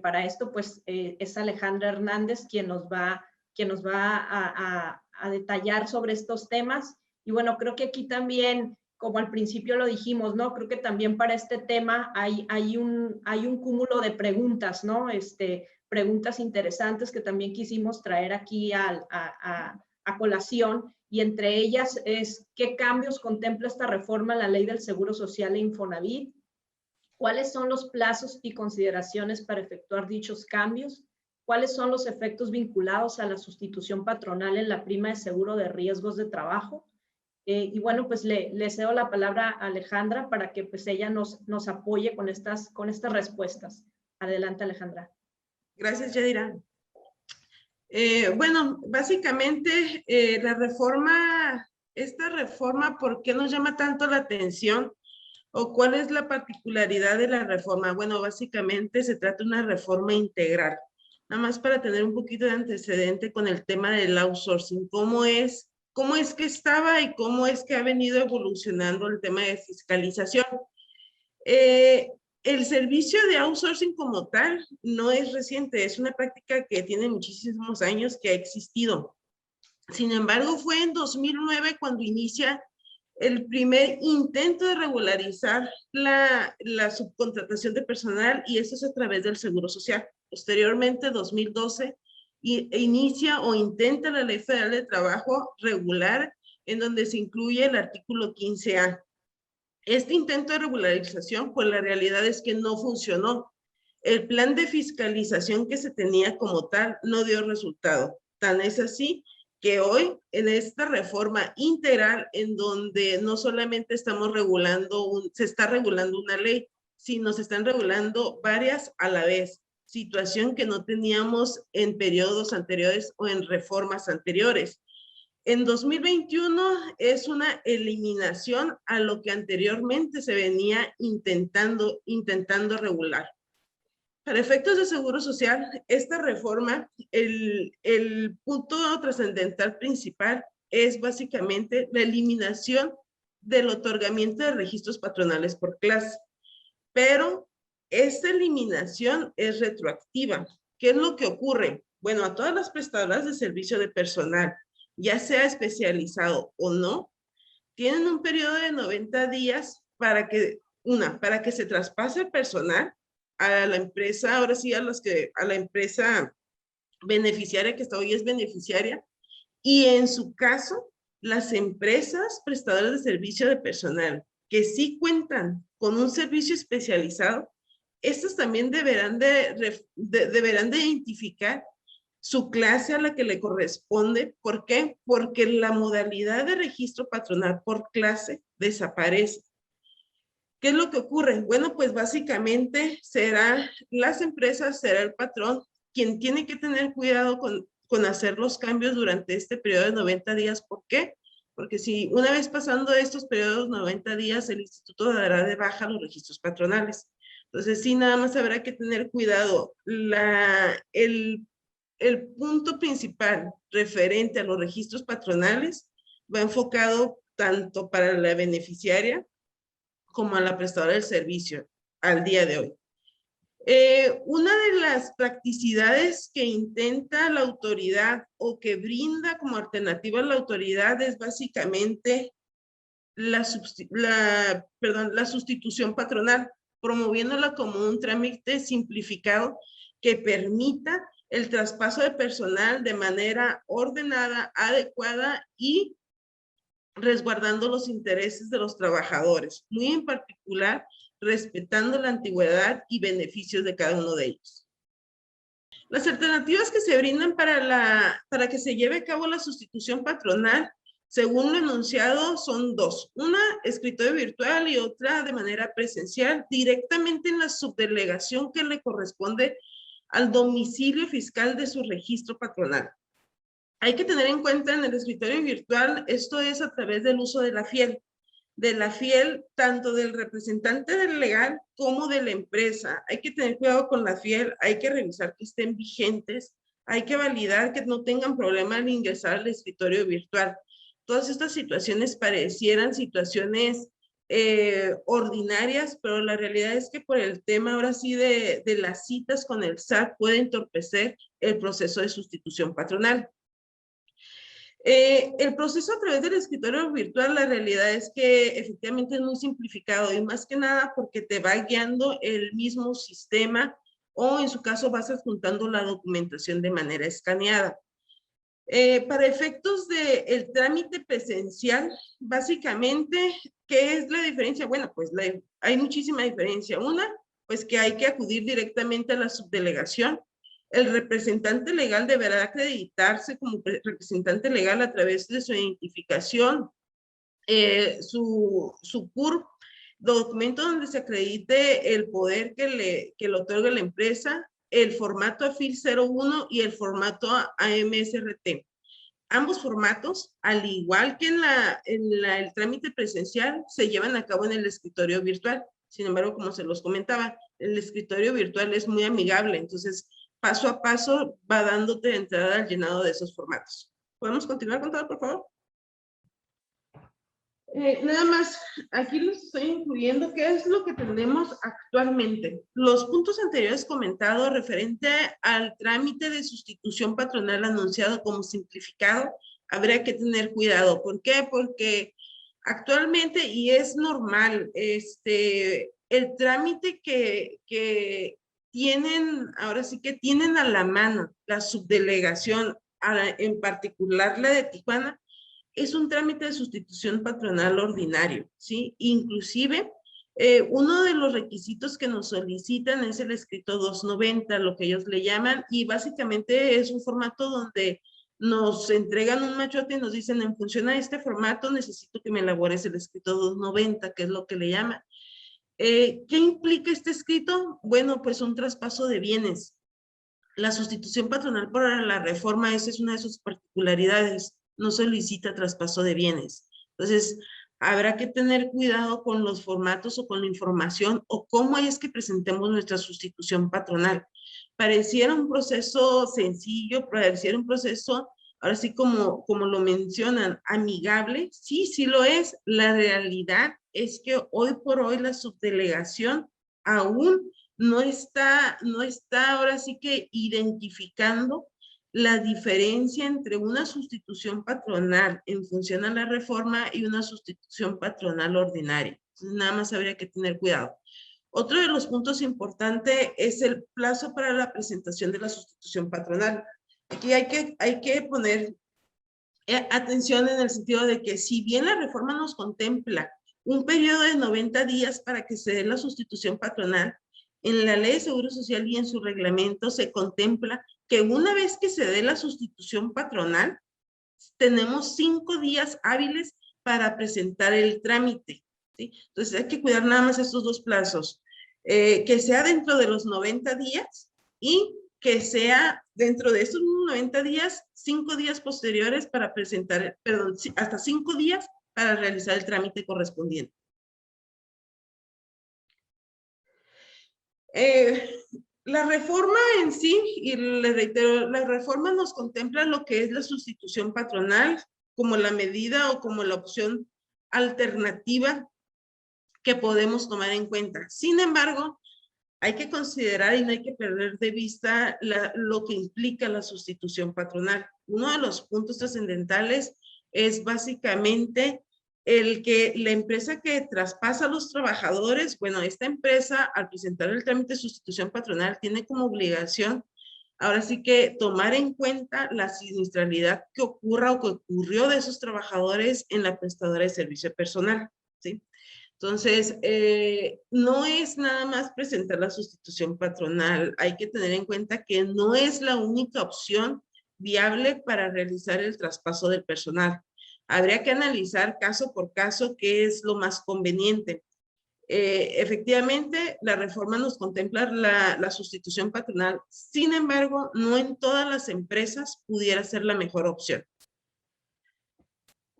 A: Para esto, pues es Alejandra Hernández quien nos va a detallar sobre estos temas. Y bueno, creo que aquí también, como al principio lo dijimos, ¿no? Creo que también para este tema hay un cúmulo de preguntas, ¿no? Preguntas interesantes que también quisimos traer aquí a colación, y entre ellas es ¿qué cambios contempla esta reforma en la Ley del Seguro Social e Infonavit? ¿Cuáles son los plazos y consideraciones para efectuar dichos cambios? ¿Cuáles son los efectos vinculados a la sustitución patronal en la prima de seguro de riesgos de trabajo? Y bueno, pues le cedo la palabra a Alejandra para que pues ella nos apoye con estas respuestas. Adelante, Alejandra.
E: Gracias, Yadira. Bueno, básicamente esta reforma, ¿por qué nos llama tanto la atención? ¿O cuál es la particularidad de la reforma? Bueno, básicamente se trata de una reforma integral. Nada más para tener un poquito de antecedente con el tema del outsourcing. ¿Cómo es que estaba y cómo es que ha venido evolucionando el tema de fiscalización? El servicio de outsourcing como tal no es reciente, es una práctica que tiene muchísimos años que ha existido. Sin embargo, fue en 2009 cuando inicia el primer intento de regularizar la subcontratación de personal, y eso es a través del Seguro Social. Posteriormente, 2012, inicia o intenta la Ley Federal de Trabajo regular, en donde se incluye el artículo 15A. Este intento de regularización, pues la realidad es que no funcionó. El plan de fiscalización que se tenía como tal no dio resultado. Tan es así que hoy, en esta reforma integral, en donde no solamente estamos regulando, se está regulando una ley, sino se están regulando varias a la vez, situación que no teníamos en periodos anteriores o en reformas anteriores. En 2021 es una eliminación a lo que anteriormente se venía intentando regular. Para efectos de seguro social, esta reforma, el punto trascendental principal es básicamente la eliminación del otorgamiento de registros patronales por clase. Pero esta eliminación es retroactiva. ¿Qué es lo que ocurre? Bueno, a todas las prestadoras de servicio de personal, ya sea especializado o no, tienen un periodo de 90 días para que se traspase el personal a la empresa, ahora sí a la empresa beneficiaria, que hasta hoy es beneficiaria, y en su caso, las empresas prestadoras de servicio de personal que sí cuentan con un servicio especializado, estas también deberán de identificar su clase a la que le corresponde. ¿Por qué? Porque la modalidad de registro patronal por clase desaparece. ¿Qué es lo que ocurre? Bueno, pues básicamente las empresas, será el patrón quien tiene que tener cuidado con hacer los cambios durante este periodo de 90 días. ¿Por qué? Porque si una vez pasando estos periodos 90 días, el instituto dará de baja los registros patronales. Entonces, sí, nada más habrá que tener cuidado. El punto principal referente a los registros patronales va enfocado tanto para la beneficiaria como a la prestadora del servicio al día de hoy. Una de las practicidades que intenta la autoridad o que brinda como alternativa a la autoridad es básicamente la sustitución patronal, promoviéndola como un trámite simplificado que permita el traspaso de personal de manera ordenada, adecuada y resguardando los intereses de los trabajadores, muy en particular respetando la antigüedad y beneficios de cada uno de ellos. Las alternativas que se brindan para que se lleve a cabo la sustitución patronal, según lo enunciado, son dos. Una, escritorio virtual, y otra de manera presencial, directamente en la subdelegación que le corresponde al domicilio fiscal de su registro patronal. Hay que tener en cuenta en el escritorio virtual, esto es a través del uso de la FIEL. De la FIEL, tanto del representante del legal como de la empresa. Hay que tener cuidado con la FIEL, hay que revisar que estén vigentes, hay que validar que no tengan problema al ingresar al escritorio virtual. Todas estas situaciones parecieran situaciones ordinarias, pero la realidad es que por el tema ahora sí de las citas con el SAT puede entorpecer el proceso de sustitución patronal. El proceso a través del escritorio virtual, la realidad es que efectivamente es muy simplificado y más que nada porque te va guiando el mismo sistema o en su caso vas adjuntando la documentación de manera escaneada. Para efectos del trámite presencial, básicamente, ¿qué es la diferencia? Bueno, pues hay muchísima diferencia. Una, pues que hay que acudir directamente a la subdelegación. El representante legal deberá acreditarse como representante legal a través de su identificación, su CURP, documento donde se acredite el poder que le otorga la empresa, el formato AFIL 01 y el formato AMSRT. Ambos formatos, al igual que el trámite presencial, se llevan a cabo en el escritorio virtual. Sin embargo, como se los comentaba, el escritorio virtual es muy amigable, entonces paso a paso va dándote entrada al llenado de esos formatos. ¿Podemos continuar con todo, por favor? Nada más, aquí les estoy incluyendo qué es lo que tenemos actualmente. Los puntos anteriores comentados referente al trámite de sustitución patronal anunciado como simplificado, habría que tener cuidado. ¿Por qué? Porque actualmente, y es normal, el trámite que tienen, ahora sí que tienen a la mano la subdelegación, en particular la de Tijuana, es un trámite de sustitución patronal ordinario, ¿sí? Inclusive, uno de los requisitos que nos solicitan es el escrito 290, lo que ellos le llaman, y básicamente es un formato donde nos entregan un machote y nos dicen, en función a este formato, necesito que me elabores el escrito 290, que es lo que le llaman. ¿Qué implica este escrito? Bueno, pues un traspaso de bienes. La sustitución patronal por la reforma, esa es una de sus particularidades, no solicita traspaso de bienes. Entonces, habrá que tener cuidado con los formatos o con la información o cómo es que presentemos nuestra sustitución patronal. Pareciera un proceso sencillo, pareciera un proceso, ahora sí como lo mencionan, amigable. Sí, sí lo es. La realidad es que hoy por hoy la subdelegación aún no está ahora sí que identificando la diferencia entre una sustitución patronal en función a la reforma y una sustitución patronal ordinaria. Entonces, nada más habría que tener cuidado. Otro de los puntos importantes es el plazo para la presentación de la sustitución patronal. Aquí hay que poner atención en el sentido de que si bien la reforma nos contempla un periodo de 90 días para que se dé la sustitución patronal, en la Ley de Seguro Social y en su reglamento se contempla que una vez que se dé la sustitución patronal, tenemos 5 días hábiles para presentar el trámite, ¿sí? Entonces hay que cuidar nada más estos dos plazos, que sea dentro de los 90 días y que sea dentro de estos 90 días, 5 días posteriores para presentar, perdón, hasta 5 días para realizar el trámite correspondiente. La reforma en sí, y le reitero, la reforma nos contempla lo que es la sustitución patronal como la medida o como la opción alternativa que podemos tomar en cuenta. Sin embargo, hay que considerar y no hay que perder de vista lo que implica la sustitución patronal. Uno de los puntos trascendentales es básicamente el que la empresa que traspasa a los trabajadores, bueno, esta empresa al presentar el trámite de sustitución patronal tiene como obligación ahora sí que tomar en cuenta la siniestralidad que ocurra o que ocurrió de esos trabajadores en la prestadora de servicio personal, ¿sí? Entonces, no es nada más presentar la sustitución patronal, hay que tener en cuenta que no es la única opción viable para realizar el traspaso del personal. Habría que analizar caso por caso qué es lo más conveniente. Efectivamente, la reforma nos contempla la sustitución patronal, sin embargo, no en todas las empresas pudiera ser la mejor opción.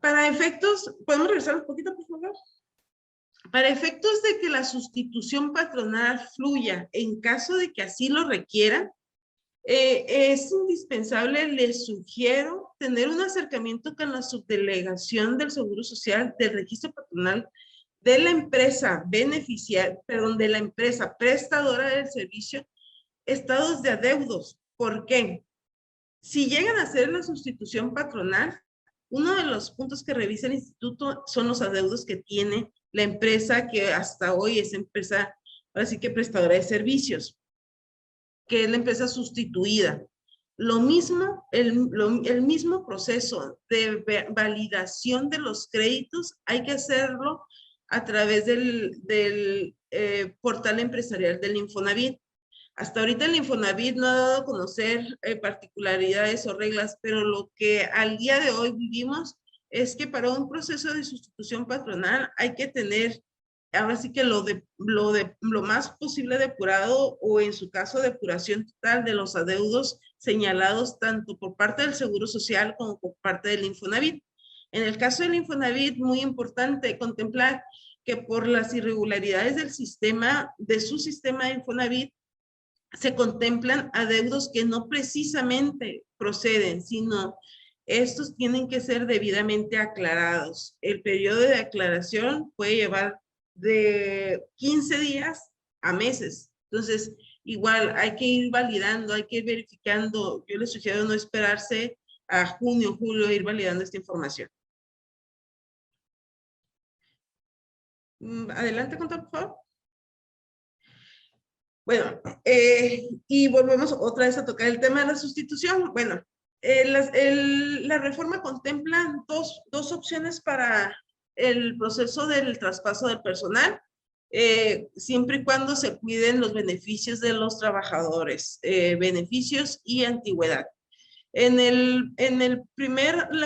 E: Para efectos, ¿podemos regresar un poquito, por favor? Para efectos de que la sustitución patronal fluya en caso de que así lo requieran, es indispensable, les sugiero tener un acercamiento con la subdelegación del Seguro Social del registro patronal de la empresa beneficiaria, perdón, de la empresa prestadora del servicio, estados de adeudos. ¿Por qué? Si llegan a hacer la sustitución patronal, uno de los puntos que revisa el instituto son los adeudos que tiene la empresa que hasta hoy es empresa, ahora sí que prestadora de servicios, que es la empresa sustituida. Lo mismo, el mismo proceso de validación de los créditos hay que hacerlo a través del portal empresarial del Infonavit. Hasta ahorita el Infonavit no ha dado a conocer particularidades o reglas, pero lo que al día de hoy vivimos es que para un proceso de sustitución patronal hay que tener, ahora sí que lo más posible depurado o en su caso depuración total de los adeudos señalados tanto por parte del Seguro Social como por parte del Infonavit. En el caso del Infonavit, muy importante contemplar que por las irregularidades del sistema, de su sistema de Infonavit, se contemplan adeudos que no precisamente proceden, sino estos tienen que ser debidamente aclarados. El periodo de aclaración puede llevar de 15 días a meses. Entonces, igual hay que ir validando, hay que ir verificando. Yo les sugiero no esperarse a junio, julio, ir validando esta información. Adelante, contador, por favor. Bueno, y volvemos otra vez a tocar el tema de la sustitución. Bueno, la reforma contempla dos opciones para el proceso del traspaso del personal, siempre y cuando se cuiden los beneficios de los trabajadores, beneficios y antigüedad. La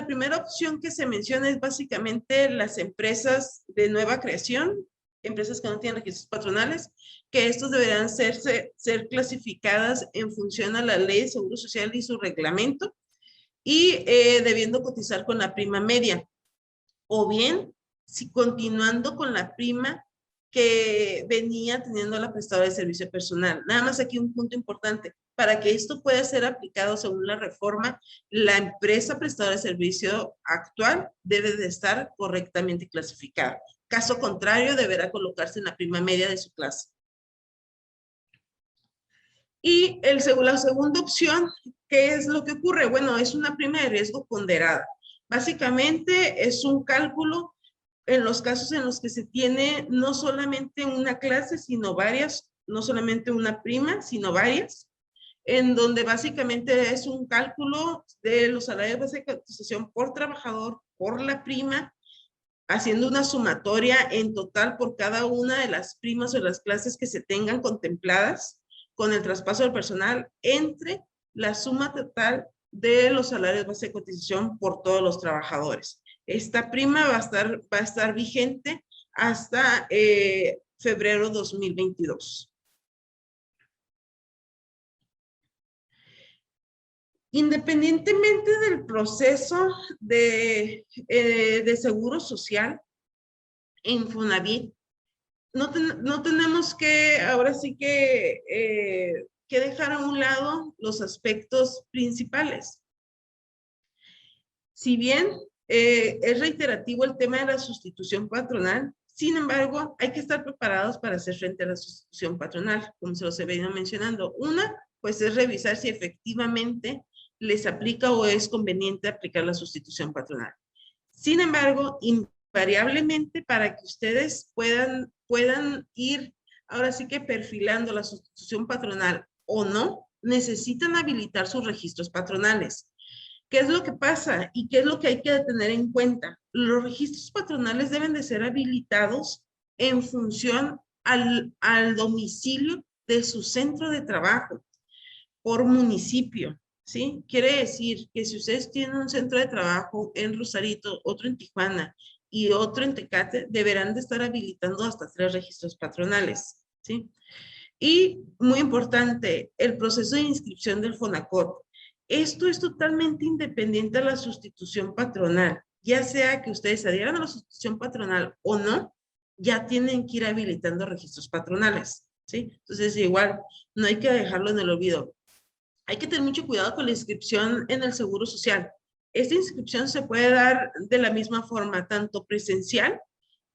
E: primera opción que se menciona es básicamente las empresas de nueva creación, empresas que no tienen registros patronales, que estos deberán ser clasificadas en función a la Ley de Seguro Social y su reglamento, y debiendo cotizar con la prima media, o bien si continuando con la prima que venía teniendo la prestadora de servicio personal. Nada más aquí un punto importante. Para que esto pueda ser aplicado según la reforma, la empresa prestadora de servicio actual debe de estar correctamente clasificada. Caso contrario, deberá colocarse en la prima media de su clase. Y la segunda opción, ¿qué es lo que ocurre? Bueno, es una prima de riesgo ponderada. Básicamente es un cálculo en los casos en los que se tiene no solamente una clase, sino varias, no solamente una prima, sino varias, en donde básicamente es un cálculo de los salarios base de cotización por trabajador, por la prima, haciendo una sumatoria en total por cada una de las primas o las clases que se tengan contempladas con el traspaso del personal entre la suma total de los salarios base de cotización por todos los trabajadores. Esta prima va a estar vigente hasta febrero 2022. Independientemente del proceso de seguro social en Infonavit, no tenemos que, ahora sí que dejar a un lado los aspectos principales. Si bien es reiterativo el tema de la sustitución patronal, sin embargo, hay que estar preparados para hacer frente a la sustitución patronal, como se los he venido mencionando. Una, pues es revisar si efectivamente les aplica o es conveniente aplicar la sustitución patronal. Sin embargo, invariablemente para que ustedes puedan ir ahora sí que perfilando la sustitución patronal o no, necesitan habilitar sus registros patronales. ¿Qué es lo que pasa y qué es lo que hay que tener en cuenta? Los registros patronales deben de ser habilitados en función al domicilio de su centro de trabajo por municipio, ¿sí? Quiere decir que si ustedes tienen un centro de trabajo en Rosarito, otro en Tijuana y otro en Tecate, deberán de estar habilitando hasta 3 registros patronales, ¿sí? Y muy importante, el proceso de inscripción del FONACOT. Esto es totalmente independiente a la sustitución patronal. Ya sea que ustedes adhieran a la sustitución patronal o no, ya tienen que ir habilitando registros patronales, ¿sí? Entonces, igual, no hay que dejarlo en el olvido. Hay que tener mucho cuidado con la inscripción en el Seguro Social. Esta inscripción se puede dar de la misma forma, tanto presencial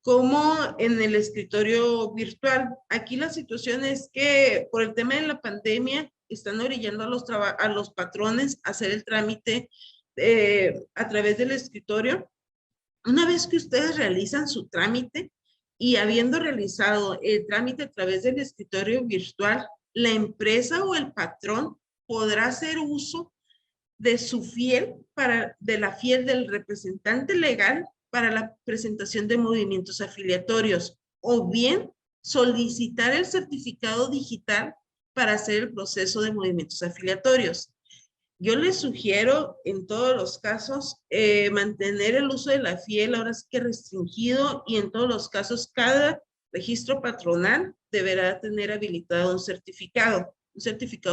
E: como en el escritorio virtual. Aquí la situación es que por el tema de la pandemia están orillando a los patrones a hacer el trámite a través del escritorio. Una vez que ustedes realizan su trámite y habiendo realizado el trámite a través del escritorio virtual, la empresa o el patrón podrá hacer uso de su fiel, de la fiel del representante legal para la presentación de movimientos afiliatorios, o bien solicitar el certificado digital para hacer el proceso de movimientos afiliatorios. Yo les sugiero en todos los casos mantener el uso de la fiel ahora sí que restringido, y en todos los casos cada registro patronal deberá tener habilitado un certificado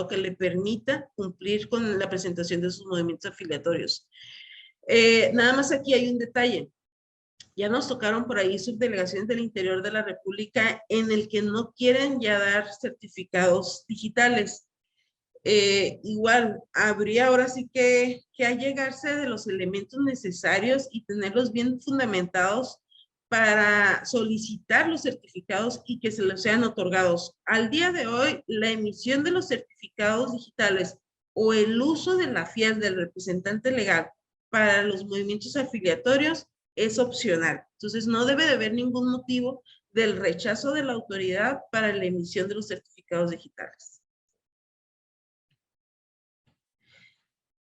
E: que le permita cumplir con la presentación de sus movimientos afiliatorios. Nada más aquí hay un detalle. Ya nos tocaron por ahí subdelegaciones del interior de la República en el que no quieren ya dar certificados digitales. Igual, habría ahora sí que allegarse de los elementos necesarios y tenerlos bien fundamentados para solicitar los certificados y que se les sean otorgados. Al día de hoy, la emisión de los certificados digitales o el uso de la fiel del representante legal para los movimientos afiliatorios es opcional. Entonces, no debe de haber ningún motivo del rechazo de la autoridad para la emisión de los certificados digitales.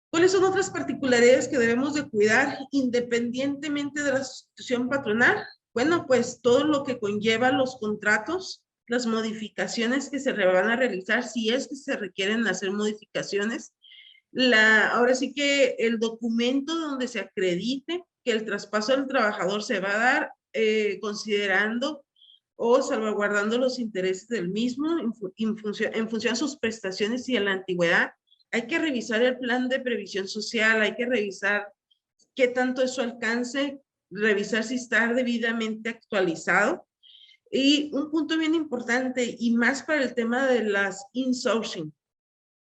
E: ¿Cuáles son otras particularidades que debemos de cuidar independientemente de la sustitución patronal? Bueno, pues todo lo que conlleva los contratos, las modificaciones que se van a realizar, si es que se requieren hacer modificaciones. Ahora sí que el documento donde se acredite que el traspaso del trabajador se va a dar considerando o salvaguardando los intereses del mismo en función a sus prestaciones y a la antigüedad. Hay que revisar el plan de previsión social, hay que revisar qué tanto es su alcance, revisar si está debidamente actualizado. Y un punto bien importante, y más para el tema de las insourcing,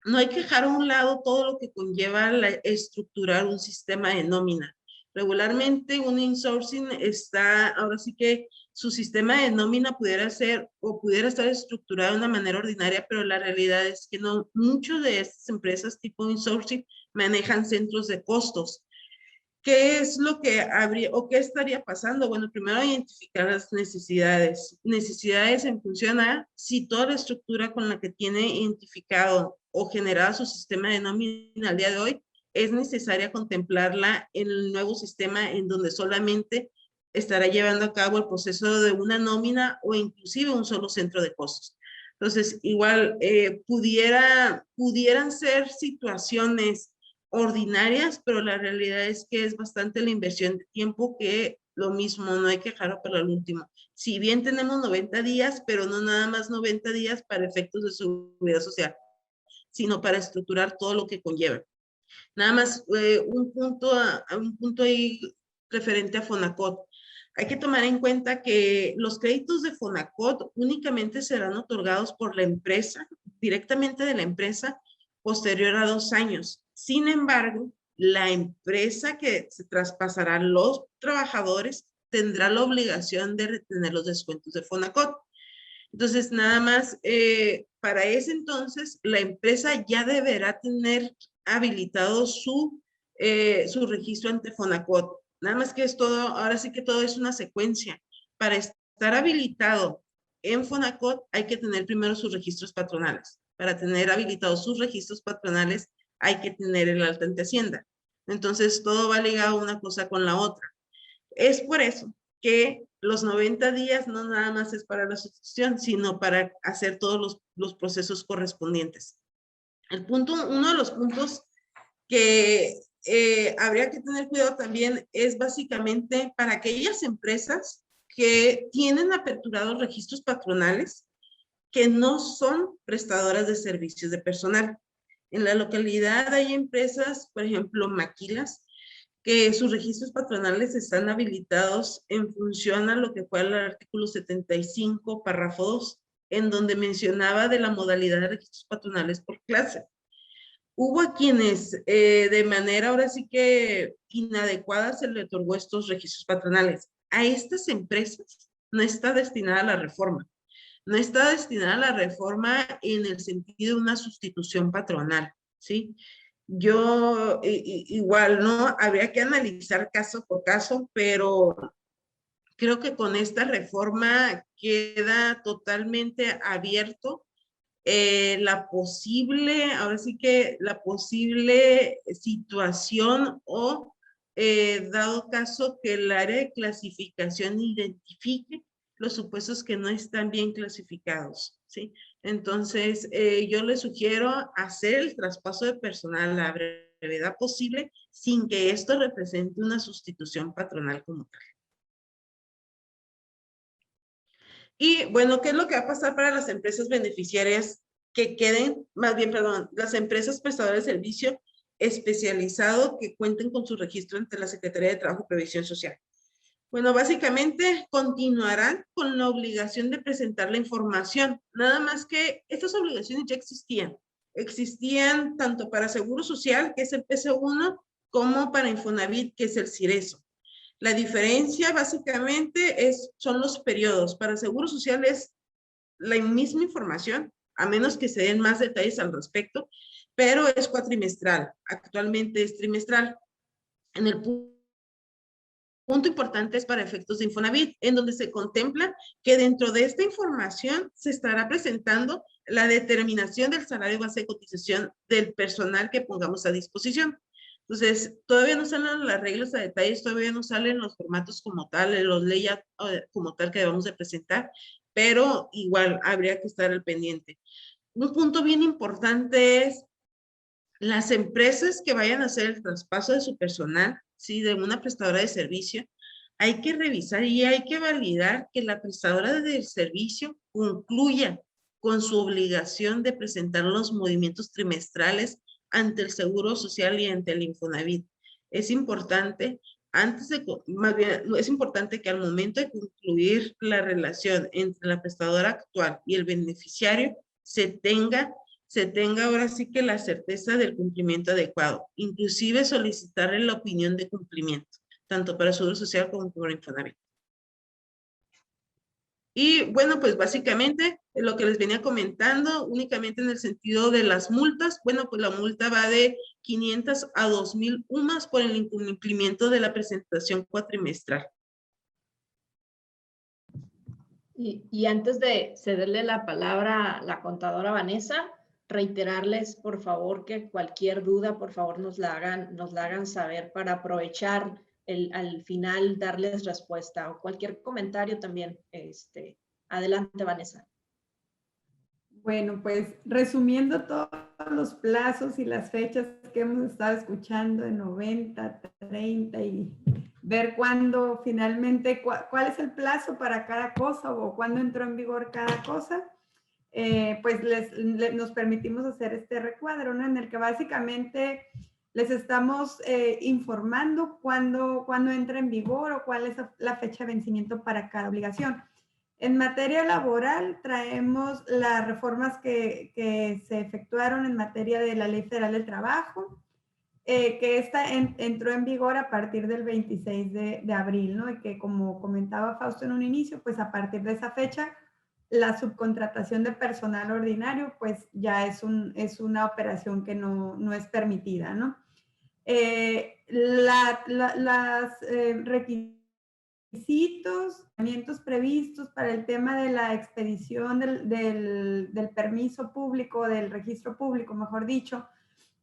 E: no hay que dejar a un lado todo lo que conlleva estructurar un sistema de nómina. Regularmente un insourcing está, ahora sí que su sistema de nómina pudiera ser o pudiera estar estructurado de una manera ordinaria, pero la realidad es que no, muchas de estas empresas tipo insourcing manejan centros de costos. ¿Qué es lo que habría o qué estaría pasando? Bueno, primero identificar las necesidades. Necesidades en función a si toda la estructura con la que tiene identificado o generado su sistema de nómina al día de hoy es necesaria contemplarla en el nuevo sistema en donde solamente estará llevando a cabo el proceso de una nómina o inclusive un solo centro de costos. Entonces, igual pudieran ser situaciones ordinarias, pero la realidad es que es bastante la inversión de tiempo que lo mismo, no hay que dejarlo para el último. Si bien tenemos 90 días, pero no nada más 90 días para efectos de seguridad social, sino para estructurar todo lo que conlleva. Nada más un punto ahí referente a Fonacot. Hay que tomar en cuenta que los créditos de Fonacot únicamente serán otorgados por la empresa, directamente de la empresa, posterior a 2 años. Sin embargo, la empresa que se traspasará a los trabajadores tendrá la obligación de retener los descuentos de Fonacot. Entonces, nada más, para ese entonces, la empresa ya deberá tener habilitado su registro ante Fonacot. Nada más que es todo, ahora sí que todo es una secuencia. Para estar habilitado en Fonacot hay que tener primero sus registros patronales. Para tener habilitados sus registros patronales hay que tener el alta ante Hacienda. Entonces, todo va ligado una cosa con la otra. Es por eso que los 90 días no nada más es para la sustitución, sino para hacer todos los procesos correspondientes. Uno de los puntos que habría que tener cuidado también es básicamente para aquellas empresas que tienen aperturados registros patronales que no son prestadoras de servicios de personal. En la localidad hay empresas, por ejemplo, maquilas, que sus registros patronales están habilitados en función a lo que fue el artículo 75, párrafo 2, en donde mencionaba de la modalidad de registros patronales por clase. Hubo a quienes de manera ahora sí que inadecuada se le otorgó estos registros patronales. A estas empresas no está destinada la reforma. No está destinada la reforma en el sentido de una sustitución patronal, ¿sí? Yo igual, ¿no? Habría que analizar caso por caso, pero creo que con esta reforma queda totalmente abierto ahora sí que la posible situación o dado caso que el área de clasificación identifique los supuestos que no están bien clasificados, ¿sí? Entonces, yo les sugiero hacer el traspaso de personal a la brevedad posible sin que esto represente una sustitución patronal como tal. Y bueno, ¿qué es lo que va a pasar para las empresas beneficiarias que queden, más bien, perdón, las empresas prestadoras de servicio especializado que cuenten con su registro ante la Secretaría de Trabajo y Previsión Social? Bueno, básicamente continuarán con la obligación de presentar la información, nada más que estas obligaciones ya existían. Existían tanto para Seguro Social, que es el PC1, como para Infonavit, que es el CIRESO. La diferencia básicamente son los periodos. Para Seguro Social es la misma información, a menos que se den más detalles al respecto, pero es cuatrimestral. Actualmente es trimestral. En el punto importante es para efectos de Infonavit, en donde se contempla que dentro de esta información se estará presentando la determinación del salario base de cotización del personal que pongamos a disposición. Entonces, todavía no salen las reglas a detalles, todavía no salen los formatos como tal, los layouts como tal que debemos de presentar, pero igual habría que estar al pendiente. Un punto bien importante es las empresas que vayan a hacer el traspaso de su personal, ¿sí? De una prestadora de servicio, hay que revisar y hay que validar que la prestadora del servicio concluya con su obligación de presentar los movimientos trimestrales ante el Seguro Social y ante el Infonavit. Es importante, es importante que al momento de concluir la relación entre la prestadora actual y el beneficiario, se tenga ahora sí que la certeza del cumplimiento adecuado, inclusive solicitarle la opinión de cumplimiento, tanto para Seguro Social como para Infonavit. Y bueno, pues básicamente lo que les venía comentando, únicamente en el sentido de las multas, bueno, pues la multa va de 500 a 2,000 UMAS por el incumplimiento de la presentación cuatrimestral.
A: Y antes de cederle la palabra a la contadora Vanessa, reiterarles, por favor, que cualquier duda, por favor, nos la hagan saber para aprovechar al final darles respuesta, o cualquier comentario también. Adelante, Vanessa.
D: Bueno, pues resumiendo todos los plazos y las fechas que hemos estado escuchando de 90, 30 y ver cuándo finalmente, cuál es el plazo para cada cosa o cuándo entró en vigor cada cosa, pues nos permitimos hacer este recuadro, ¿no? En el que básicamente les estamos informando cuándo entra en vigor o cuál es la fecha de vencimiento para cada obligación. En materia laboral, traemos las reformas que se efectuaron en materia de la Ley Federal del Trabajo, que esta entró en vigor a partir del 26 de abril, ¿no? Y que, como comentaba Fausto en un inicio, pues a partir de esa fecha, la subcontratación de personal ordinario, pues ya es una operación que no es permitida, ¿no? Las requisitos previstos para el tema de la expedición del permiso público, del registro público, mejor dicho,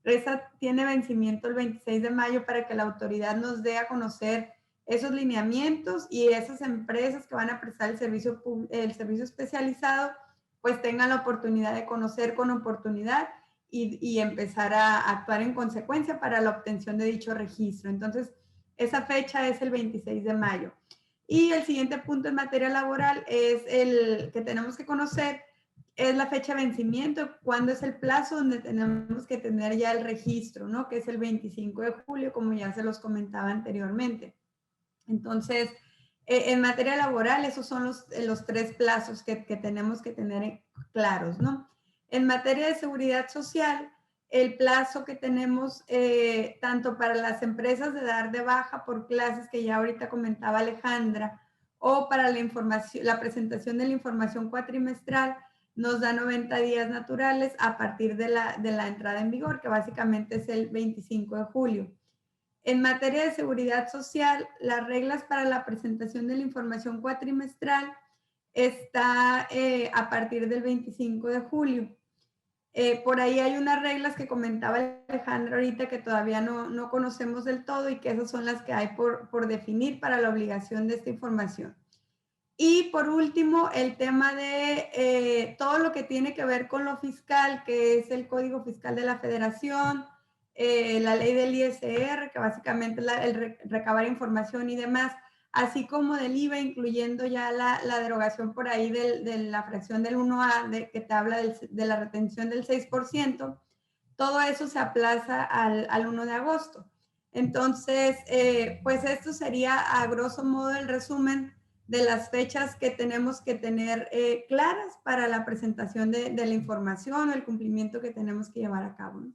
D: esa tiene vencimiento el 26 de mayo para que la autoridad nos dé a conocer esos lineamientos y esas empresas que van a prestar el servicio especializado, pues tengan la oportunidad de conocer con oportunidad y empezar a actuar en consecuencia para la obtención de dicho registro. Entonces, esa fecha es el 26 de mayo. Y el siguiente punto en materia laboral es el que tenemos que conocer, es la fecha de vencimiento, cuándo es el plazo donde tenemos que tener ya el registro, ¿no? Que es el 25 de julio, como ya se los comentaba anteriormente. Entonces, en materia laboral, esos son los tres plazos que tenemos que tener claros, ¿no? En materia de seguridad social, el plazo que tenemos tanto para las empresas de dar de baja por clases, que ya ahorita comentaba Alejandra, o para la presentación de la información cuatrimestral, nos da 90 días naturales a partir de la entrada en vigor, que básicamente es el 25 de julio. En materia de seguridad social, las reglas para la presentación de la información cuatrimestral está a partir del 25 de julio. Por ahí hay unas reglas que comentaba Alejandra ahorita que todavía no conocemos del todo y que esas son las que hay por definir para la obligación de esta información. Y por último, el tema de todo lo que tiene que ver con lo fiscal, que es el Código Fiscal de la Federación, la ley del ISR, que básicamente es el recabar información y demás, así como del IVA, incluyendo ya la derogación por ahí de la fracción del 1A, que te habla de la retención del 6%, todo eso se aplaza al 1 de agosto. Entonces, pues esto sería a grosso modo el resumen de las fechas que tenemos que tener claras para la presentación de la información o el cumplimiento que tenemos que llevar a cabo, ¿no?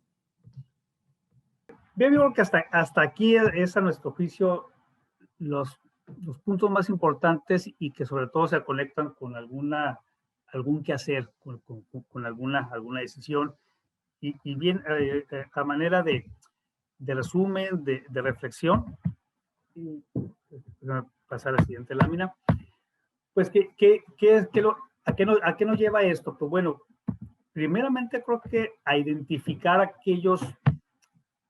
B: Bien, digo que hasta aquí es a nuestro juicio los puntos más importantes y que sobre todo se conectan con algún quehacer, con alguna decisión. Y bien, a manera de resumen, de reflexión, pasar a la siguiente lámina. Pues, ¿a qué nos lleva esto? Pues bueno, primeramente creo que a identificar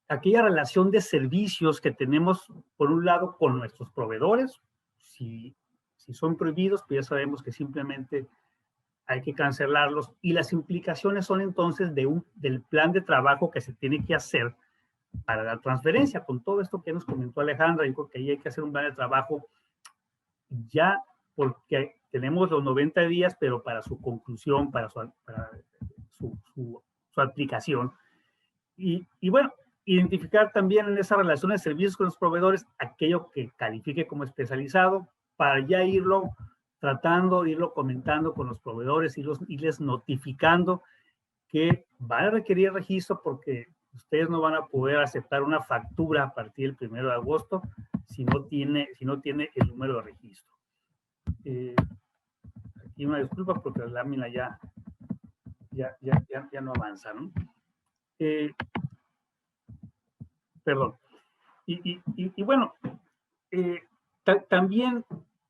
B: aquella relación de servicios que tenemos, por un lado, con nuestros proveedores. Si son prohibidos, pues ya sabemos que simplemente hay que cancelarlos, y las implicaciones son entonces del plan de trabajo que se tiene que hacer para la transferencia. Con todo esto que nos comentó Alejandra, yo creo que ahí hay que hacer un plan de trabajo ya, porque tenemos los 90 días, pero para su conclusión, para su aplicación. Y bueno, identificar también en esa relación de servicios con los proveedores aquello que califique como especializado, para ya irlo tratando, irlo comentando con los proveedores, irles notificando que van a requerir registro, porque ustedes no van a poder aceptar una factura a partir del 1 de agosto si no tiene el número de registro. Aquí una disculpa porque la lámina ya no avanza, ¿no? Perdón. Y bueno, también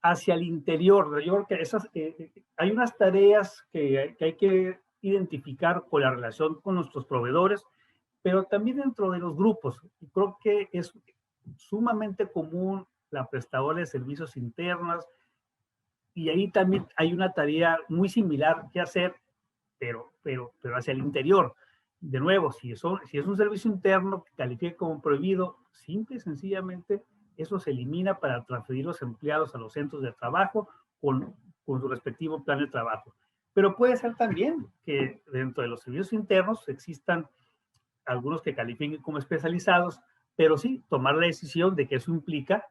B: hacia el interior, yo creo que hay unas tareas que hay que identificar con la relación con nuestros proveedores, pero también dentro de los grupos. Creo que es sumamente común la prestadora de servicios internos, y ahí también hay una tarea muy similar que hacer, pero hacia el interior. De nuevo, si es un servicio interno que califique como prohibido, simple y sencillamente eso se elimina para transferir los empleados a los centros de trabajo con su respectivo plan de trabajo. Pero puede ser también que dentro de los servicios internos existan algunos que califiquen como especializados, pero sí tomar la decisión de que eso implica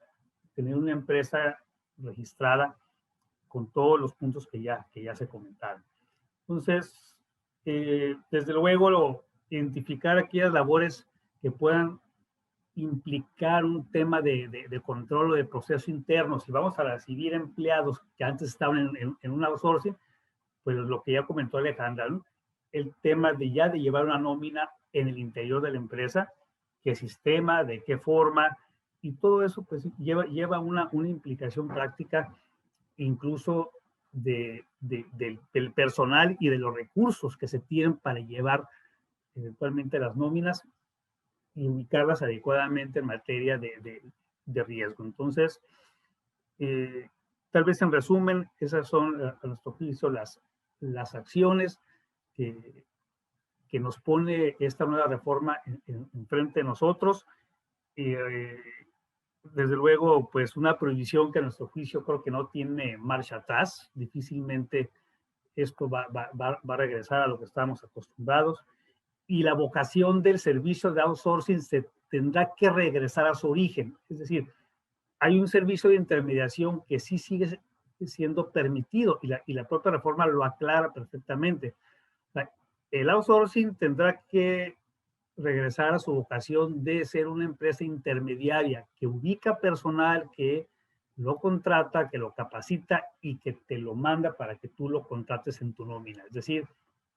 B: tener una empresa registrada con todos los puntos que ya se comentaron. Entonces, desde luego, identificar aquellas labores que puedan implicar un tema de control o de proceso interno. Si vamos a recibir empleados que antes estaban en un outsourcing, pues lo que ya comentó Alejandra, ¿no? El tema de llevar una nómina en el interior de la empresa, qué sistema, de qué forma, y todo eso pues lleva una implicación práctica, incluso del personal y de los recursos que se tienen para llevar eventualmente las nóminas y ubicarlas adecuadamente en materia de riesgo. Entonces, tal vez en resumen, esas son a nuestro juicio las acciones que nos pone esta nueva reforma en frente de nosotros. Desde luego, pues una prohibición que a nuestro juicio creo que no tiene marcha atrás. Difícilmente esto va a regresar a lo que estábamos acostumbrados. Y la vocación del servicio de outsourcing se tendrá que regresar a su origen. Es decir, hay un servicio de intermediación que sí sigue siendo permitido, y la propia reforma lo aclara perfectamente. El outsourcing tendrá que regresar a su vocación de ser una empresa intermediaria que ubica personal, que lo contrata, que lo capacita y que te lo manda para que tú lo contrates en tu nómina. Es decir,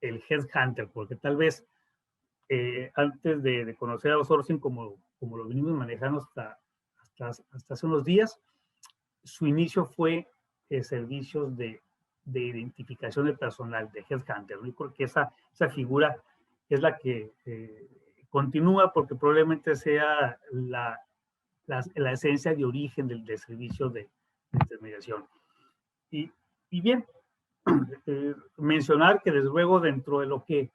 B: el headhunter, porque tal vez antes de conocer outsourcing como lo venimos manejando hasta hace unos días, su inicio fue servicios de identificación de personal, de headhunter. Yo creo que esa figura es la que continúa, porque probablemente sea la esencia de origen del servicio de intermediación. Y bien, mencionar que desde luego dentro de lo que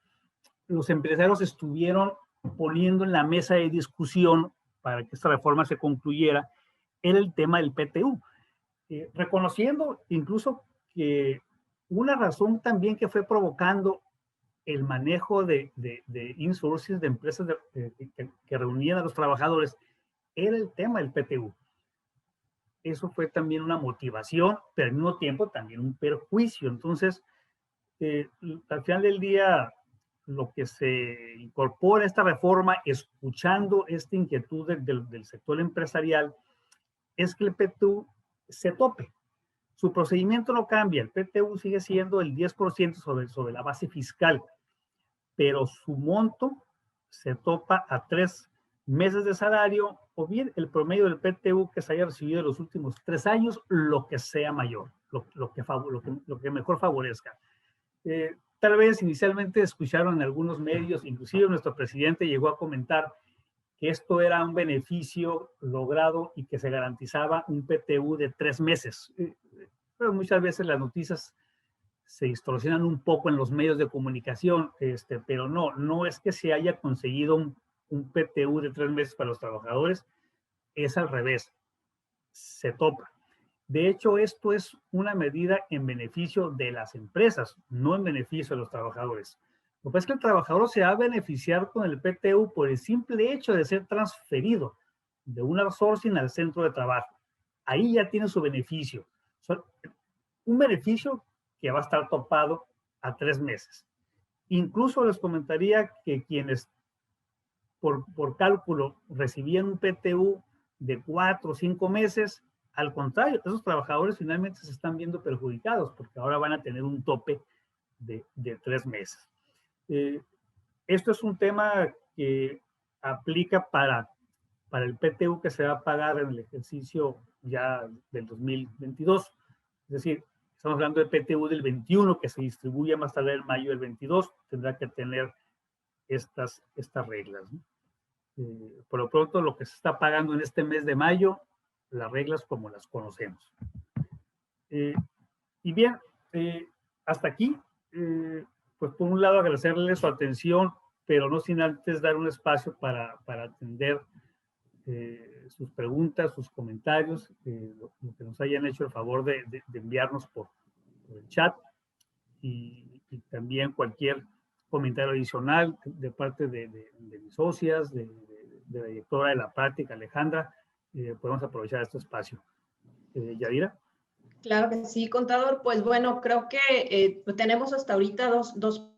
B: los empresarios estuvieron poniendo en la mesa de discusión para que esta reforma se concluyera, era el tema del PTU. Reconociendo incluso que una razón también que fue provocando el manejo de insourcing de empresas que reunían a los trabajadores era el tema del PTU. Eso fue también una motivación, pero al mismo tiempo también un perjuicio. Entonces, al final del día, lo que se incorpora a esta reforma, escuchando esta inquietud del sector empresarial, es que el PTU se tope. Su procedimiento no cambia, el PTU sigue siendo el 10% sobre la base fiscal, pero su monto se topa a 3 meses de salario, o bien el promedio del PTU que se haya recibido en los últimos 3 años, lo que sea mayor, lo que mejor favorezca. Tal vez inicialmente escucharon en algunos medios, inclusive nuestro presidente llegó a comentar que esto era un beneficio logrado y que se garantizaba un PTU de 3 meses. Pero muchas veces las noticias se distorsionan un poco en los medios de comunicación, pero no es que se haya conseguido un PTU de 3 meses para los trabajadores, es al revés, se topa. De hecho, esto es una medida en beneficio de las empresas, no en beneficio de los trabajadores. Lo que pasa es que el trabajador se va a beneficiar con el PTU por el simple hecho de ser transferido de un outsourcing al centro de trabajo. Ahí ya tiene su beneficio. Un beneficio que va a estar topado a 3 meses. Incluso les comentaría que quienes por cálculo recibían un PTU de 4 o 5 meses, al contrario, esos trabajadores finalmente se están viendo perjudicados porque ahora van a tener un tope de 3 meses. Esto es un tema que aplica para el PTU que se va a pagar en el ejercicio ya del 2022. Es decir, estamos hablando de PTU del 21 que se distribuye más tarde en mayo del 22, tendrá que tener estas reglas, ¿no? Por lo pronto, lo que se está pagando en este mes de mayo, las reglas como las conocemos. Y bien, hasta aquí, pues por un lado agradecerle su atención, pero no sin antes dar un espacio para atender sus preguntas, sus comentarios, lo que nos hayan hecho el favor de enviarnos por el chat y también cualquier comentario adicional de parte de mis socias, de la directora de la práctica, Alejandra, podemos aprovechar este espacio. Yadira.
A: Claro que sí, contador. Pues bueno, creo que tenemos hasta ahorita dos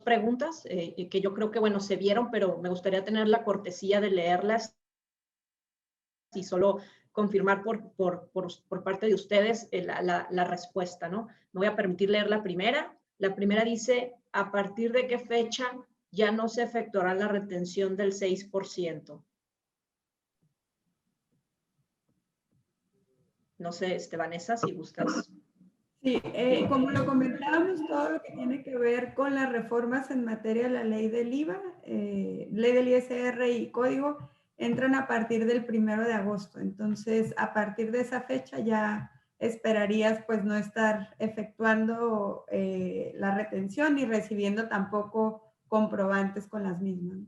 A: preguntas que yo creo que, bueno, se vieron, pero me gustaría tener la cortesía de leerlas y solo confirmar por parte de ustedes la respuesta, ¿no? Me voy a permitir leer la primera. La primera dice, ¿a partir de qué fecha ya no se efectuará la retención del 6%? No sé, Vanessa, si gustas.
D: Sí, como lo comentábamos, todo lo que tiene que ver con las reformas en materia de la ley del IVA, ley del ISR y código, entran a partir del 1 de agosto. Entonces, a partir de esa fecha ya esperarías pues no estar efectuando la retención ni recibiendo tampoco comprobantes con las mismas.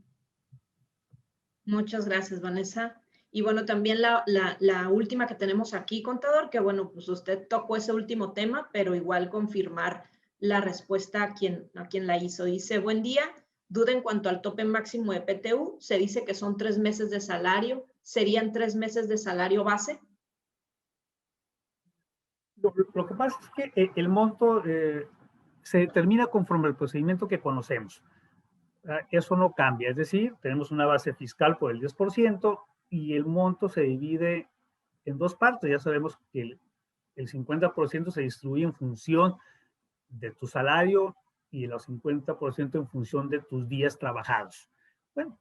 A: Muchas gracias, Vanessa. Y bueno, también la última que tenemos aquí, contador, que bueno, pues usted tocó ese último tema, pero igual confirmar la respuesta a quien la hizo. Dice, buen día, duda en cuanto al tope máximo de PTU, se dice que son 3 meses de salario, ¿serían 3 meses de salario base?
B: Lo que pasa es que el monto se determina conforme al procedimiento que conocemos. Eso no cambia, es decir, tenemos una base fiscal por el 10%, y el monto se divide en 2 partes. Ya sabemos que el 50% se distribuye en función de tu salario y el 50% en función de tus días trabajados. Bueno,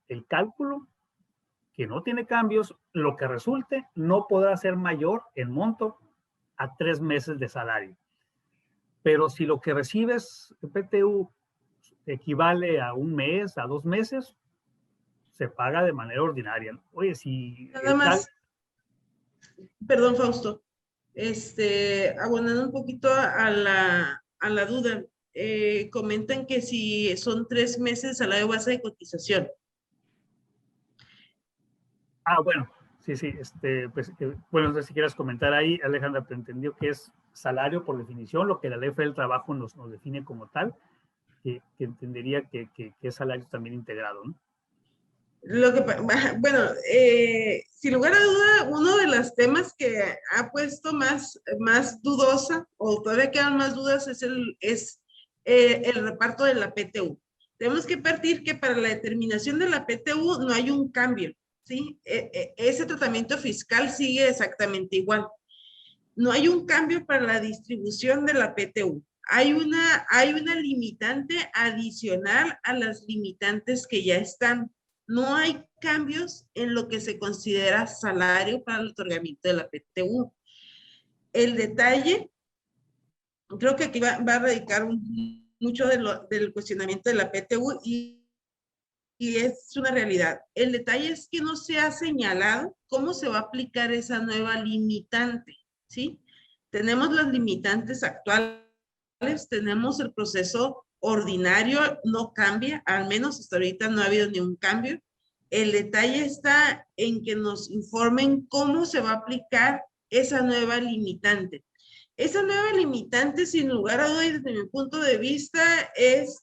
B: el cálculo, que no tiene cambios, lo que resulte no podrá ser mayor en monto a 3 meses de salario. Pero si lo que recibes en PTU equivale a 1 mes, a 2 meses, se paga de manera ordinaria. Oye, si...
E: Nada más, perdón, Fausto, abonando un poquito a la duda, comentan que si son 3 meses salario base de cotización.
B: Bueno, sí, pues, bueno, no sé si quieras comentar ahí, Alejandra, pero entendió que es salario por definición, lo que la ley del trabajo nos define como tal, que entendería que es salario también integrado, ¿no?
E: Bueno, sin lugar a duda, uno de los temas que ha puesto más dudosa, o todavía quedan más dudas, es el reparto de la PTU. Tenemos que partir que para la determinación de la PTU no hay un cambio, ¿sí? Ese tratamiento fiscal sigue exactamente igual. No hay un cambio para la distribución de la PTU. Hay una limitante adicional a las limitantes que ya están. no hay cambios en lo que se considera salario para el otorgamiento de la PTU. El detalle, creo que aquí va a radicar mucho del cuestionamiento de la PTU y es una realidad. El detalle es que no se ha señalado cómo se va a aplicar esa nueva limitante, ¿sí? Tenemos las limitantes actuales, tenemos el proceso ordinario, no cambia, al menos hasta ahorita no ha habido ningún cambio. El detalle está en que nos informen cómo se va a aplicar esa nueva limitante. Esa nueva limitante, sin lugar a dudas, desde mi punto de vista,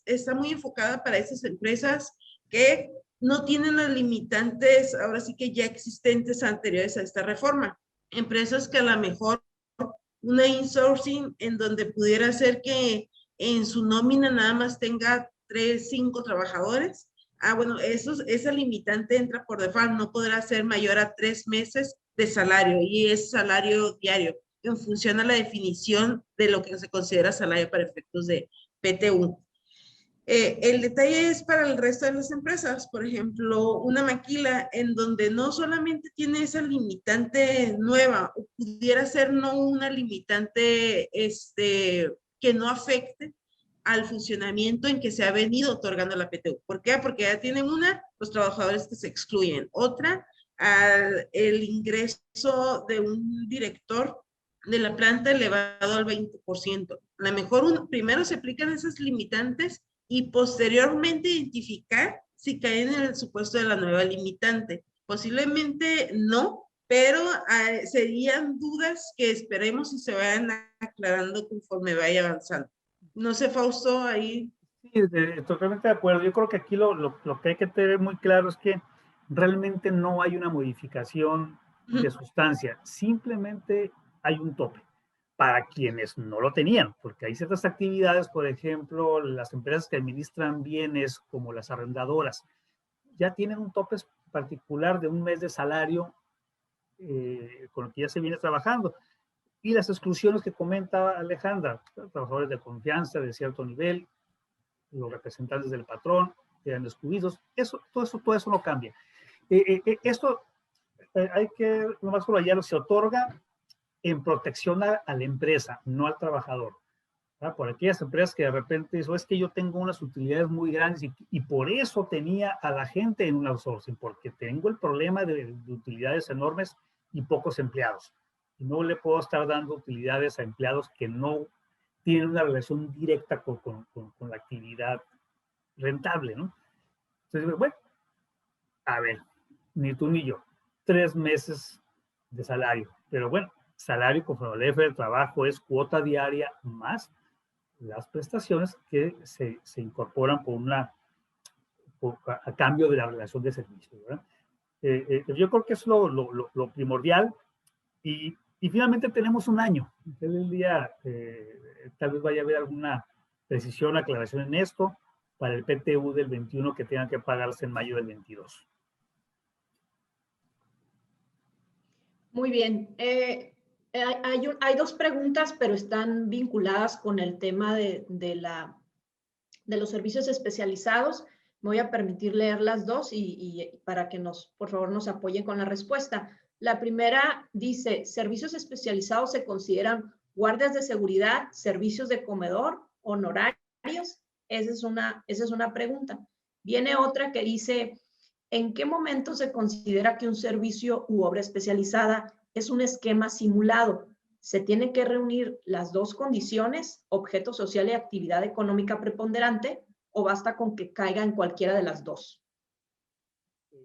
E: está muy enfocada para esas empresas que no tienen las limitantes, ahora sí que ya existentes anteriores a esta reforma. Empresas que a lo mejor una insourcing en donde pudiera ser que en su nómina nada más tenga 3, 5 trabajadores. Bueno, esa limitante entra por default, no podrá ser mayor a 3 meses de salario y es salario diario en función a la definición de lo que se considera salario para efectos de PTU. El detalle es para el resto de las empresas, por ejemplo, una maquila en donde no solamente tiene esa limitante nueva, o pudiera ser no una limitante que no afecte al funcionamiento en que se ha venido otorgando la PTU. ¿Por qué? Porque ya tienen los trabajadores que se excluyen. Otra, el ingreso de un director de la planta elevado al 20%. A lo mejor primero se aplican esas limitantes y posteriormente identificar si caen en el supuesto de la nueva limitante. Posiblemente no, pero serían dudas que esperemos y se vayan aclarando conforme vaya avanzando. No sé, Fausto, ahí.
B: Sí, totalmente de acuerdo. Yo creo que aquí lo que hay que tener muy claro es que realmente no hay una modificación de sustancia, simplemente hay un tope para quienes no lo tenían, porque hay ciertas actividades, por ejemplo, las empresas que administran bienes como las arrendadoras, ya tienen un tope particular de un mes de salario con el que ya se viene trabajando. Y las exclusiones que comenta Alejandra, trabajadores de confianza de cierto nivel, los representantes del patrón quedan excluidos, todo eso no cambia. Esto hay que, nomás subrayarlo, se otorga en protección a la empresa, no al trabajador. Por aquellas empresas que de repente dicen, es que yo tengo unas utilidades muy grandes y por eso tenía a la gente en un outsourcing, porque tengo el problema de utilidades enormes y pocos empleados. Y no le puedo estar dando utilidades a empleados que no tienen una relación directa con la actividad rentable, ¿no? Entonces, bueno, a ver, ni tú ni yo, 3 meses de salario, pero bueno, salario conforme al jefe del trabajo es cuota diaria más las prestaciones que se incorporan a cambio de la relación de servicio, ¿verdad? Yo creo que es lo primordial y finalmente tenemos un año. El día tal vez vaya a haber alguna precisión, aclaración en esto para el PTU del 21 que tengan que pagarse en mayo del 22.
A: Muy bien. Hay 2 preguntas, pero están vinculadas con el tema de los servicios especializados. Me voy a permitir leer las 2 y para que por favor nos apoyen con la respuesta. La primera dice, ¿servicios especializados se consideran guardias de seguridad, servicios de comedor, honorarios? Esa es una pregunta. Viene otra que dice, ¿en qué momento se considera que un servicio u obra especializada es un esquema simulado? ¿Se tienen que reunir las 2 condiciones, objeto social y actividad económica preponderante, o basta con que caiga en cualquiera de las 2?
B: Yo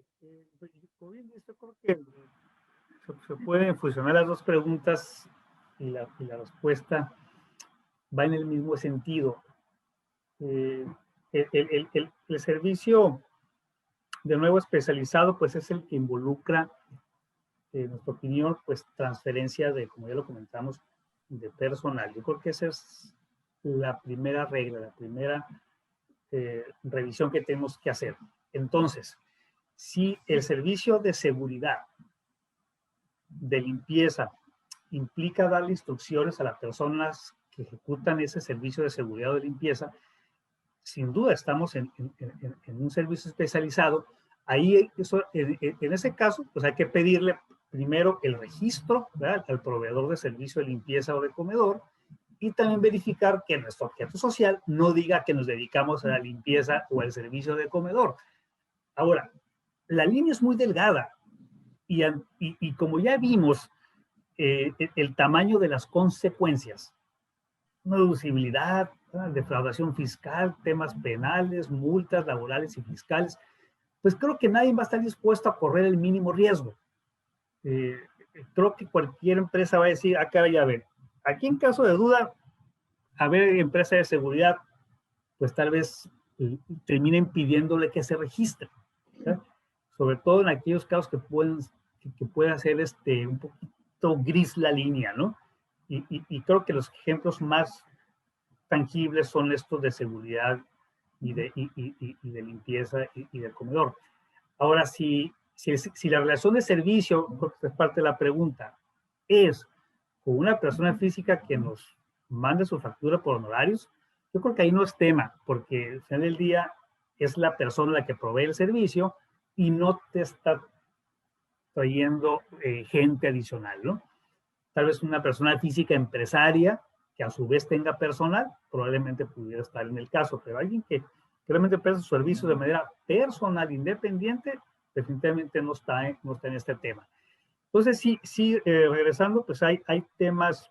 B: creo que se pueden fusionar las 2 preguntas y la respuesta va en el mismo sentido. El servicio de nuevo especializado pues es el que involucra, en nuestra opinión, pues transferencia de, como ya lo comentamos, de personal. Yo creo que esa es la primera regla, la primera revisión que tenemos que hacer. Entonces, si el servicio de seguridad, de limpieza, implica darle instrucciones a las personas que ejecutan ese servicio de seguridad o de limpieza, sin duda estamos en un servicio especializado, Ahí, en ese caso, pues hay que pedirle primero el registro, ¿verdad?, al proveedor de servicio de limpieza o de comedor, y también verificar que nuestro objeto social no diga que nos dedicamos a la limpieza o al servicio de comedor. Ahora, la línea es muy delgada y como ya vimos, el tamaño de las consecuencias, no deducibilidad, defraudación fiscal, temas penales, multas laborales y fiscales, pues creo que nadie va a estar dispuesto a correr el mínimo riesgo. Creo que cualquier empresa va a decir, caray, a ver, aquí en caso de duda, a ver, empresa de seguridad, pues tal vez terminen pidiéndole que se registre, ¿verdad? Sobre todo en aquellos casos que pueda ser un poquito gris la línea, ¿no? Y creo que los ejemplos más tangibles son estos de seguridad y de limpieza y de comedor. Ahora, si la relación de servicio, es parte de la pregunta, es con una persona física que nos mande su factura por honorarios, yo creo que ahí no es tema, porque al final del día es la persona la que provee el servicio y no te está trayendo gente adicional, ¿no? Tal vez una persona física empresaria que a su vez tenga personal, probablemente pudiera estar en el caso, pero alguien que realmente presta su servicio de manera personal, independiente, definitivamente no está en este tema. Entonces, sí, regresando, pues hay temas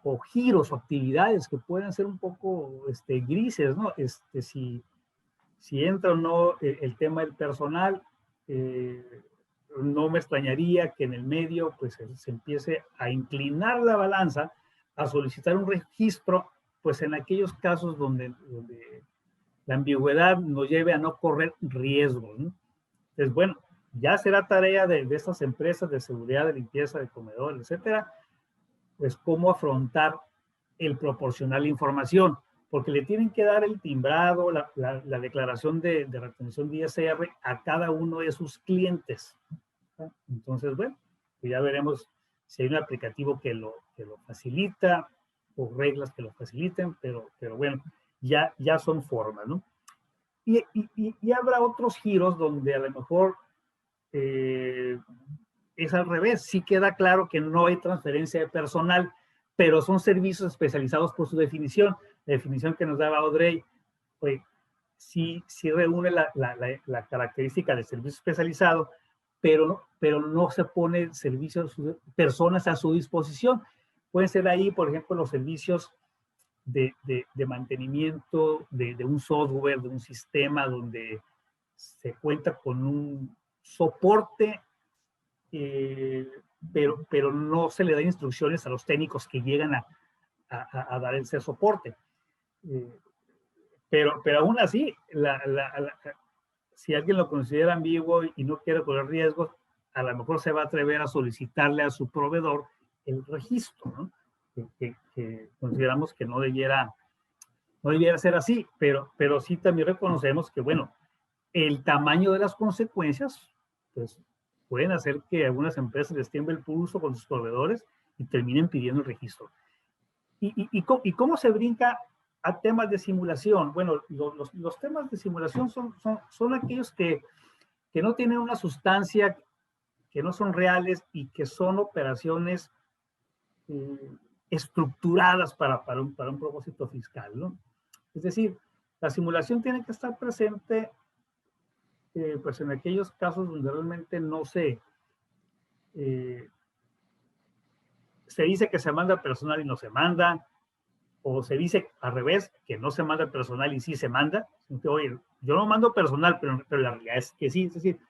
B: o giros o actividades que pueden ser un poco grises, ¿no? Si entra o no el tema del personal, no me extrañaría que en el medio pues se empiece a inclinar la balanza a solicitar un registro, pues en aquellos casos donde la ambigüedad nos lleve a no correr riesgos, ¿no? Entonces, bueno, ya será tarea de estas empresas de seguridad, de limpieza, de comedores, etcétera, pues cómo afrontar el proporcionar la información, porque le tienen que dar el timbrado, la declaración de retención de ISR a cada uno de sus clientes. Entonces, bueno, pues ya veremos si hay un aplicativo que lo facilita o reglas que lo faciliten, pero bueno, ya son formas, ¿no? Y habrá otros giros donde a lo mejor es al revés. Sí queda claro que no hay transferencia de personal, pero son servicios especializados por su definición. La definición que nos daba Audrey, pues sí reúne la característica de servicio especializado, pero no se pone servicios, personas a su disposición. Pueden ser ahí, por ejemplo, los servicios de mantenimiento de un software, de un sistema donde se cuenta con un soporte, pero no se le da instrucciones a los técnicos que llegan a dar ese soporte. Pero aún así, si alguien lo considera ambiguo y no quiere correr riesgos, a lo mejor se va a atrever a solicitarle a su proveedor el registro, ¿no? Que consideramos que no debiera ser así, pero sí también reconocemos que, bueno, el tamaño de las consecuencias, pues pueden hacer que algunas empresas les tiemble el pulso con sus proveedores y terminen pidiendo el registro. ¿Y cómo se brinca a temas de simulación? Bueno, los temas de simulación son aquellos que no tienen una sustancia, que no son reales y que son operaciones estructuradas para un propósito fiscal, ¿no? Es decir, la simulación tiene que estar presente pues en aquellos casos donde realmente no se dice que se manda personal y no se manda, o se dice al revés, que no se manda personal y sí se manda. Oye, yo no mando personal, pero la realidad es que sí, es decir,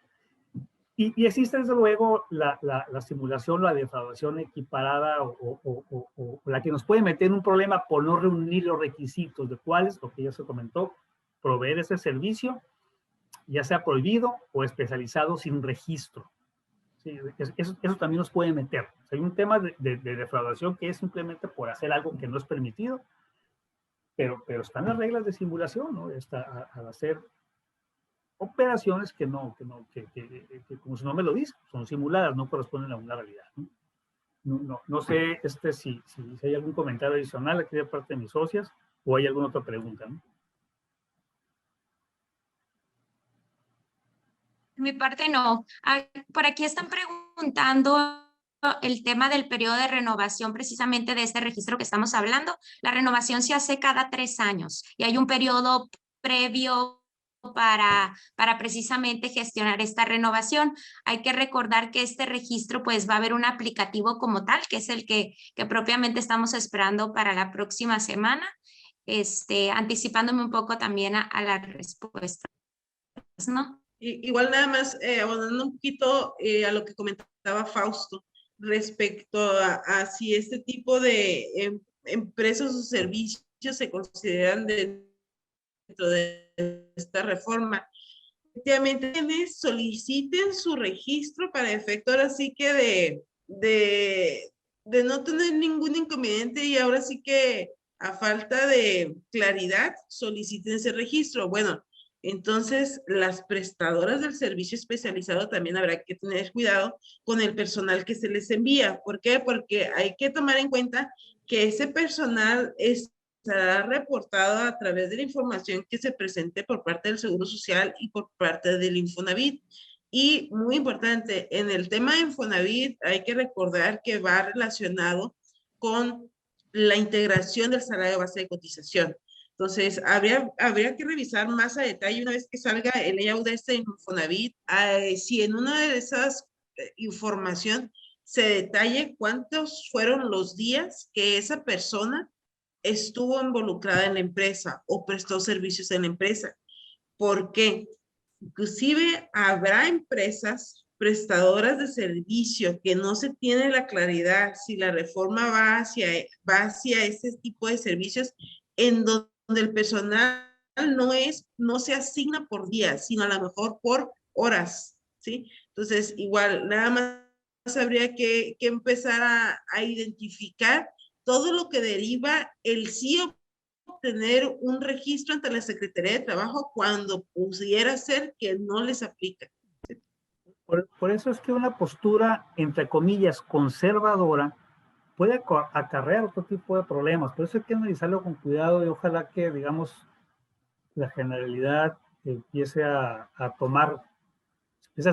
B: y existe desde luego la simulación, la defraudación equiparada o la que nos puede meter en un problema por no reunir los requisitos de cuáles, lo que ya se comentó, proveer ese servicio, ya sea prohibido o especializado sin registro. Sí, eso también nos puede meter. O sea, hay un tema de defraudación que es simplemente por hacer algo que no es permitido, pero están las reglas de simulación, ¿no? Al hacer operaciones que como su nombre lo dice, son simuladas, no corresponden a una realidad, ¿no? No sé si hay algún comentario adicional aquí de parte de mis socias o hay alguna otra pregunta, ¿no?
C: mi parte no. Por aquí están preguntando el tema del periodo de renovación precisamente de este registro que estamos hablando. La renovación se hace cada 3 años y hay un periodo previo para precisamente gestionar esta renovación. Hay que recordar que este registro pues va a haber un aplicativo como tal, que es el que propiamente estamos esperando para la próxima semana, anticipándome un poco también a las respuestas, ¿no?
E: Igual nada más, abordando un poquito a lo que comentaba Fausto, respecto a si este tipo de empresas o servicios se consideran dentro de esta reforma. Efectivamente, soliciten su registro para efecto ahora sí que de no tener ningún inconveniente, y ahora sí que a falta de claridad soliciten ese registro. Bueno, entonces las prestadoras del servicio especializado también habrá que tener cuidado con el personal que se les envía. ¿Por qué? Porque hay que tomar en cuenta que ese personal será reportado a través de la información que se presente por parte del Seguro Social y por parte del Infonavit. Y muy importante, en el tema de Infonavit hay que recordar que va relacionado con la integración del salario de base de cotización. Entonces, habría que revisar más a detalle una vez que salga el layout de este Infonavit, si en una de esas información se detalle cuántos fueron los días que esa persona estuvo involucrada en la empresa o prestó servicios en la empresa. ¿Por qué? Inclusive habrá empresas prestadoras de servicio que no se tiene la claridad si la reforma va hacia ese tipo de servicios, en donde el personal no se asigna por días, sino a lo mejor por horas, ¿sí? Entonces, igual, nada más habría que empezar a identificar todo lo que deriva el sí obtener un registro ante la Secretaría de Trabajo cuando pudiera ser que no les aplica.
B: Por eso es que una postura, entre comillas, conservadora puede acarrear otro tipo de problemas. Por eso hay que analizarlo con cuidado y ojalá que, digamos, la generalidad empiece a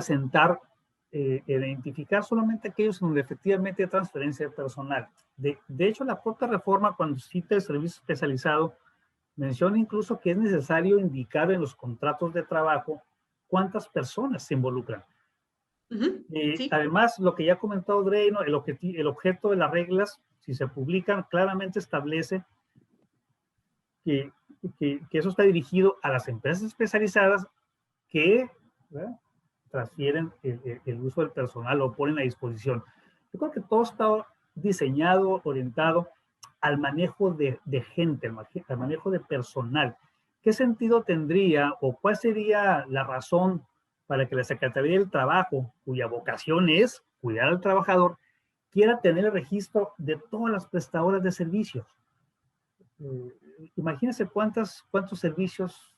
B: sentar, identificar solamente aquellos donde efectivamente hay transferencia de personal. De hecho, la propia reforma, cuando cita el servicio especializado, menciona incluso que es necesario indicar en los contratos de trabajo cuántas personas se involucran.
E: Sí.
B: Además, lo que ya ha comentado Drey, ¿no? el objeto de las reglas, si se publican, claramente establece que eso está dirigido a las empresas especializadas que transfieren el uso del personal o ponen a disposición. Yo creo que todo está diseñado, orientado al manejo de gente, al manejo de personal. ¿Qué sentido tendría o cuál sería la razón para que la Secretaría del Trabajo, cuya vocación es cuidar al trabajador, quiera tener el registro de todas las prestadoras de servicios? Imagínense cuántos servicios,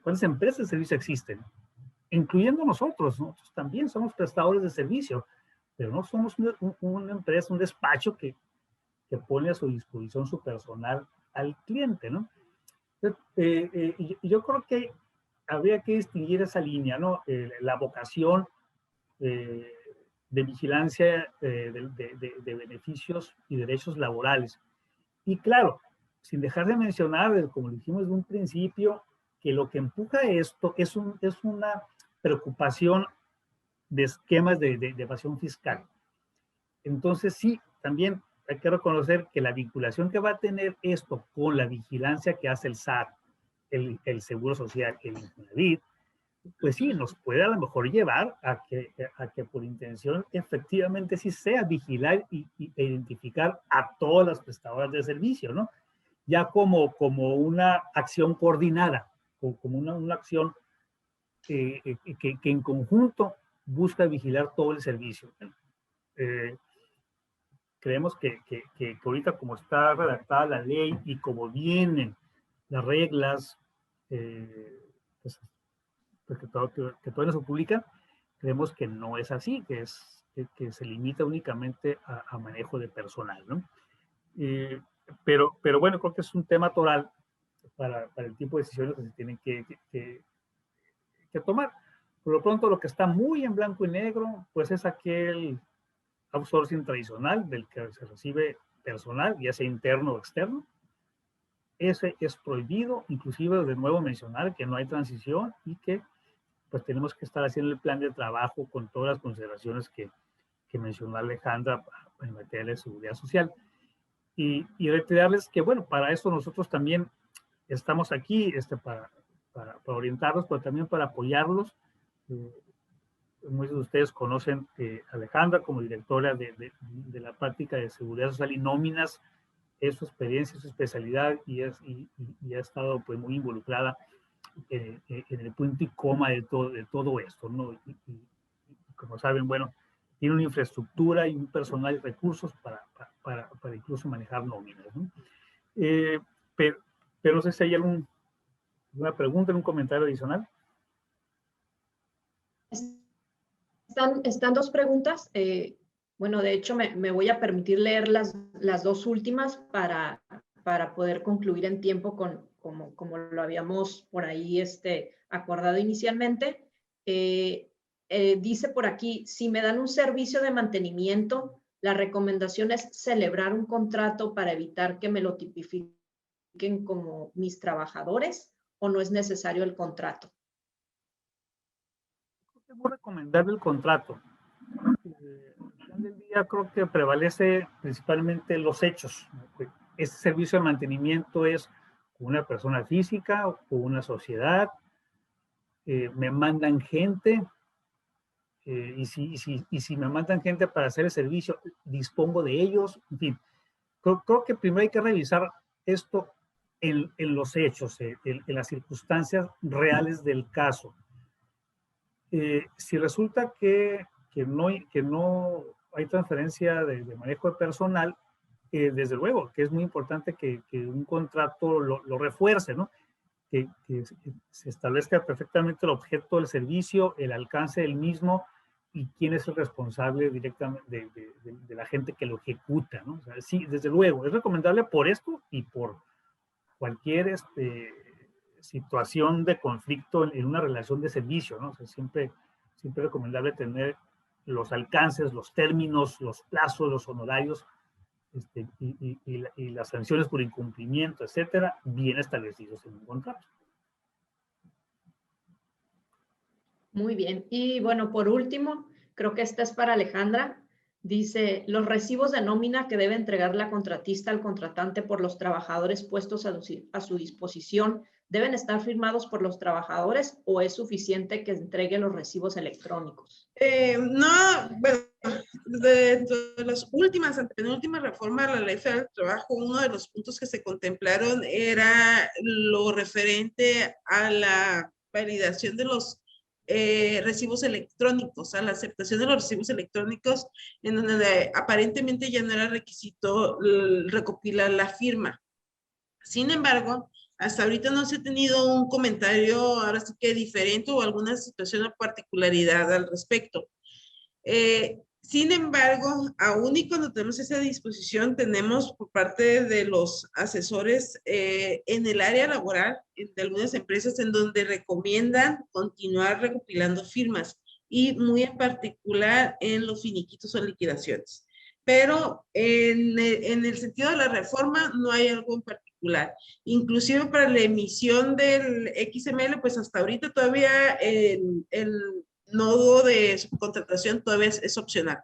B: cuántas empresas de servicio existen, incluyendo nosotros. Nosotros también somos prestadores de servicio, pero no somos una empresa, un despacho que pone a su disposición su personal al cliente, ¿no? Yo creo que habría que distinguir esa línea, ¿no? La vocación de vigilancia de beneficios y derechos laborales. Y claro, sin dejar de mencionar, como dijimos de un principio, que lo que empuja esto es una preocupación de esquemas de evasión fiscal. Entonces, sí, también hay que reconocer que la vinculación que va a tener esto con la vigilancia que hace el SAT, el Seguro Social, el Infonavit, pues sí, nos puede a lo mejor llevar a que por intención efectivamente sí sea vigilar e identificar a todas las prestadoras de servicio, ¿no? Ya como una acción coordinada, como una acción que en conjunto busca vigilar todo el servicio. Creemos que ahorita como está redactada la ley y como vienen las reglas, pues que todavía no se publican, creemos que no es así, que se limita únicamente a manejo de personal, ¿no? Pero bueno, creo que es un tema para el tipo de decisiones que se tienen que tomar. Por lo pronto, lo que está muy en blanco y negro, pues es aquel outsourcing tradicional del que se recibe personal, ya sea interno o externo. Ese es prohibido, inclusive de nuevo mencionar que no hay transición y que pues tenemos que estar haciendo el plan de trabajo con todas las consideraciones que mencionó Alejandra en materia de seguridad social. Y reiterarles que, bueno, para eso nosotros también estamos aquí para orientarlos, pero también para apoyarlos. Muchos de ustedes conocen a Alejandra como directora de la práctica de seguridad social y nóminas. Es su experiencia, su especialidad y ha estado pues muy involucrada en el punto y coma de todo esto, ¿no? Y como saben, bueno, tiene una infraestructura y un personal y recursos para incluso manejar nóminas, ¿no? Pero no sé si hay alguna pregunta, un comentario adicional.
A: Están dos preguntas. Bueno, de hecho, me voy a permitir leer las dos últimas para poder concluir en tiempo como lo habíamos por ahí acordado inicialmente. Dice por aquí, si me dan un servicio de mantenimiento, la recomendación es celebrar un contrato para evitar que me lo tipifiquen como mis trabajadores, ¿o no es necesario el contrato?
B: Es muy recomendable el contrato. Al final del día creo que prevalece principalmente los hechos. Este servicio de mantenimiento es una persona física o una sociedad. Me mandan gente. Y si me mandan gente para hacer el servicio, dispongo de ellos. En fin, creo que primero hay que revisar esto en los hechos, en las circunstancias reales del caso. Si resulta que no hay transferencia de manejo de personal, desde luego que es muy importante que un contrato lo refuerce, ¿no? Que se establezca perfectamente el objeto del servicio, el alcance del mismo y quién es el responsable directamente de la gente que lo ejecuta, ¿no? O sea, sí, desde luego, es recomendable por esto y por cualquier situación de conflicto en una relación de servicio, ¿no? O sea, siempre es recomendable tener los alcances, los términos, los plazos, los honorarios y las sanciones por incumplimiento, etcétera, bien establecidos en un contrato.
A: Muy bien. Y bueno, por último, creo que esta es para Alejandra. Dice, los recibos de nómina que debe entregar la contratista al contratante por los trabajadores puestos a su disposición, ¿deben estar firmados por los trabajadores o es suficiente que entregue los recibos electrónicos?
E: No, bueno, de las antepenúltimas reformas a la Ley Federal del Trabajo, uno de los puntos que se contemplaron era lo referente a la validación de los recibos electrónicos, a la aceptación de los recibos electrónicos, en donde aparentemente ya no era requisito recopilar la firma. Sin embargo, hasta ahorita no se ha tenido un comentario, ahora sí que diferente o alguna situación o particularidad al respecto. Sin embargo, aún y cuando tenemos esa disposición, tenemos por parte de los asesores en el área laboral de algunas empresas en donde recomiendan continuar recopilando firmas y muy en particular en los finiquitos o liquidaciones. Pero en el sentido de la reforma no hay algo en particular. Inclusive para la emisión del XML, pues hasta ahorita todavía el nodo de subcontratación todavía es opcional.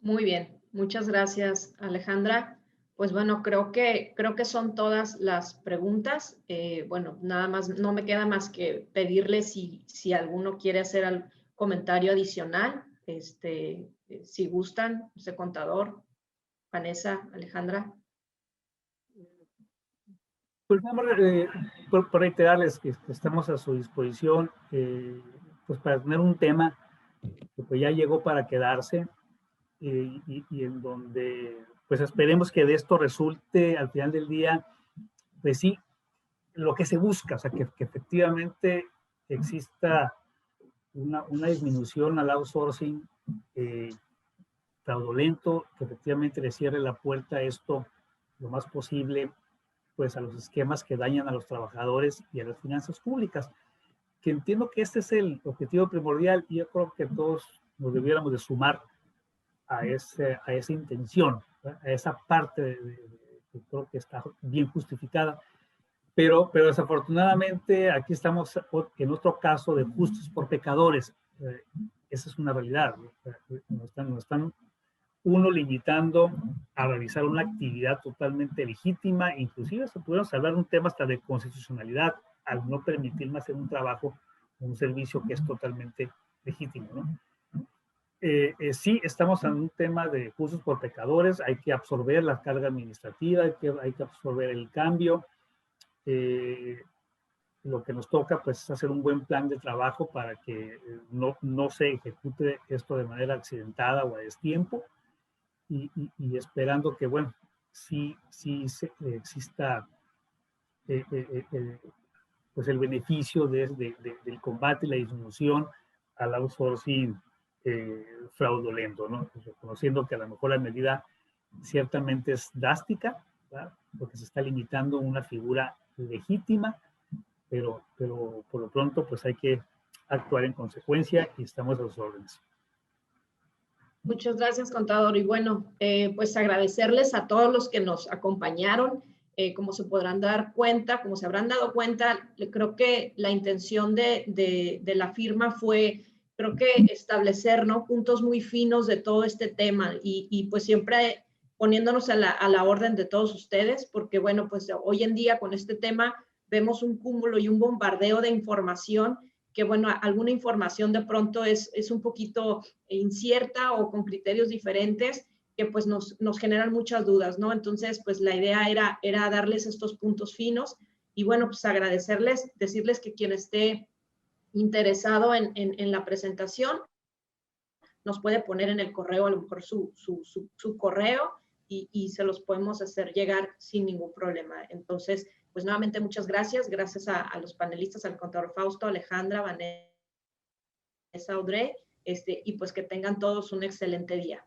A: Muy bien, muchas gracias, Alejandra. Pues bueno, creo que son todas las preguntas. Bueno, nada más, no me queda más que pedirles si alguno quiere hacer algún comentario adicional, si gustan, contador, Vanessa, Alejandra.
B: Pues vamos por reiterarles que estamos a su disposición pues para tener un tema que pues ya llegó para quedarse y en donde pues esperemos que de esto resulte al final del día pues sí lo que se busca, o sea que efectivamente exista una disminución al outsourcing fraudulento, que efectivamente le cierre la puerta a esto lo más posible pues a los esquemas que dañan a los trabajadores y a las finanzas públicas. entiendo que este es el objetivo primordial y yo creo que todos nos debiéramos de sumar a esa intención, ¿verdad? A esa parte que creo que está bien justificada. Pero desafortunadamente aquí estamos en otro caso de justos por pecadores. Esa es una realidad. Nos están uno limitando a realizar una actividad totalmente legítima, inclusive se pudieron hablar un tema hasta de constitucionalidad al no permitirme hacer un trabajo, un servicio que es totalmente legítimo, ¿no? Sí, estamos en un tema de justos por pecadores, hay que absorber la carga administrativa, hay que absorber el cambio. Lo que nos toca pues es hacer un buen plan de trabajo para que no se ejecute esto de manera accidentada o a destiempo y esperando que, bueno, sí exista pues el beneficio del combate y la disminución al outsourcing fraudulento, ¿no? Pues reconociendo que a lo mejor la medida ciertamente es drástica, ¿verdad? Porque se está limitando una figura legítima, pero por lo pronto pues hay que actuar en consecuencia y estamos a los órdenes.
A: Muchas gracias, contador. Y bueno, pues agradecerles a todos los que nos acompañaron. Como se podrán dar cuenta, como se habrán dado cuenta, creo que la intención de la firma fue, creo que establecer, ¿no?, puntos muy finos de todo este tema y pues siempre poniéndonos a la orden de todos ustedes, porque bueno, pues hoy en día con este tema vemos un cúmulo y un bombardeo de información que bueno, alguna información de pronto es un poquito incierta o con criterios diferentes que pues nos generan muchas dudas, ¿no? Entonces, pues la idea era darles estos puntos finos y bueno, pues agradecerles, decirles que quien esté interesado en la presentación nos puede poner en el correo a lo mejor su correo y se los podemos hacer llegar sin ningún problema. Entonces, pues nuevamente muchas gracias. Gracias a los panelistas, al contador Fausto, Alejandra, Vanessa, Audrey, y pues que tengan todos un excelente día.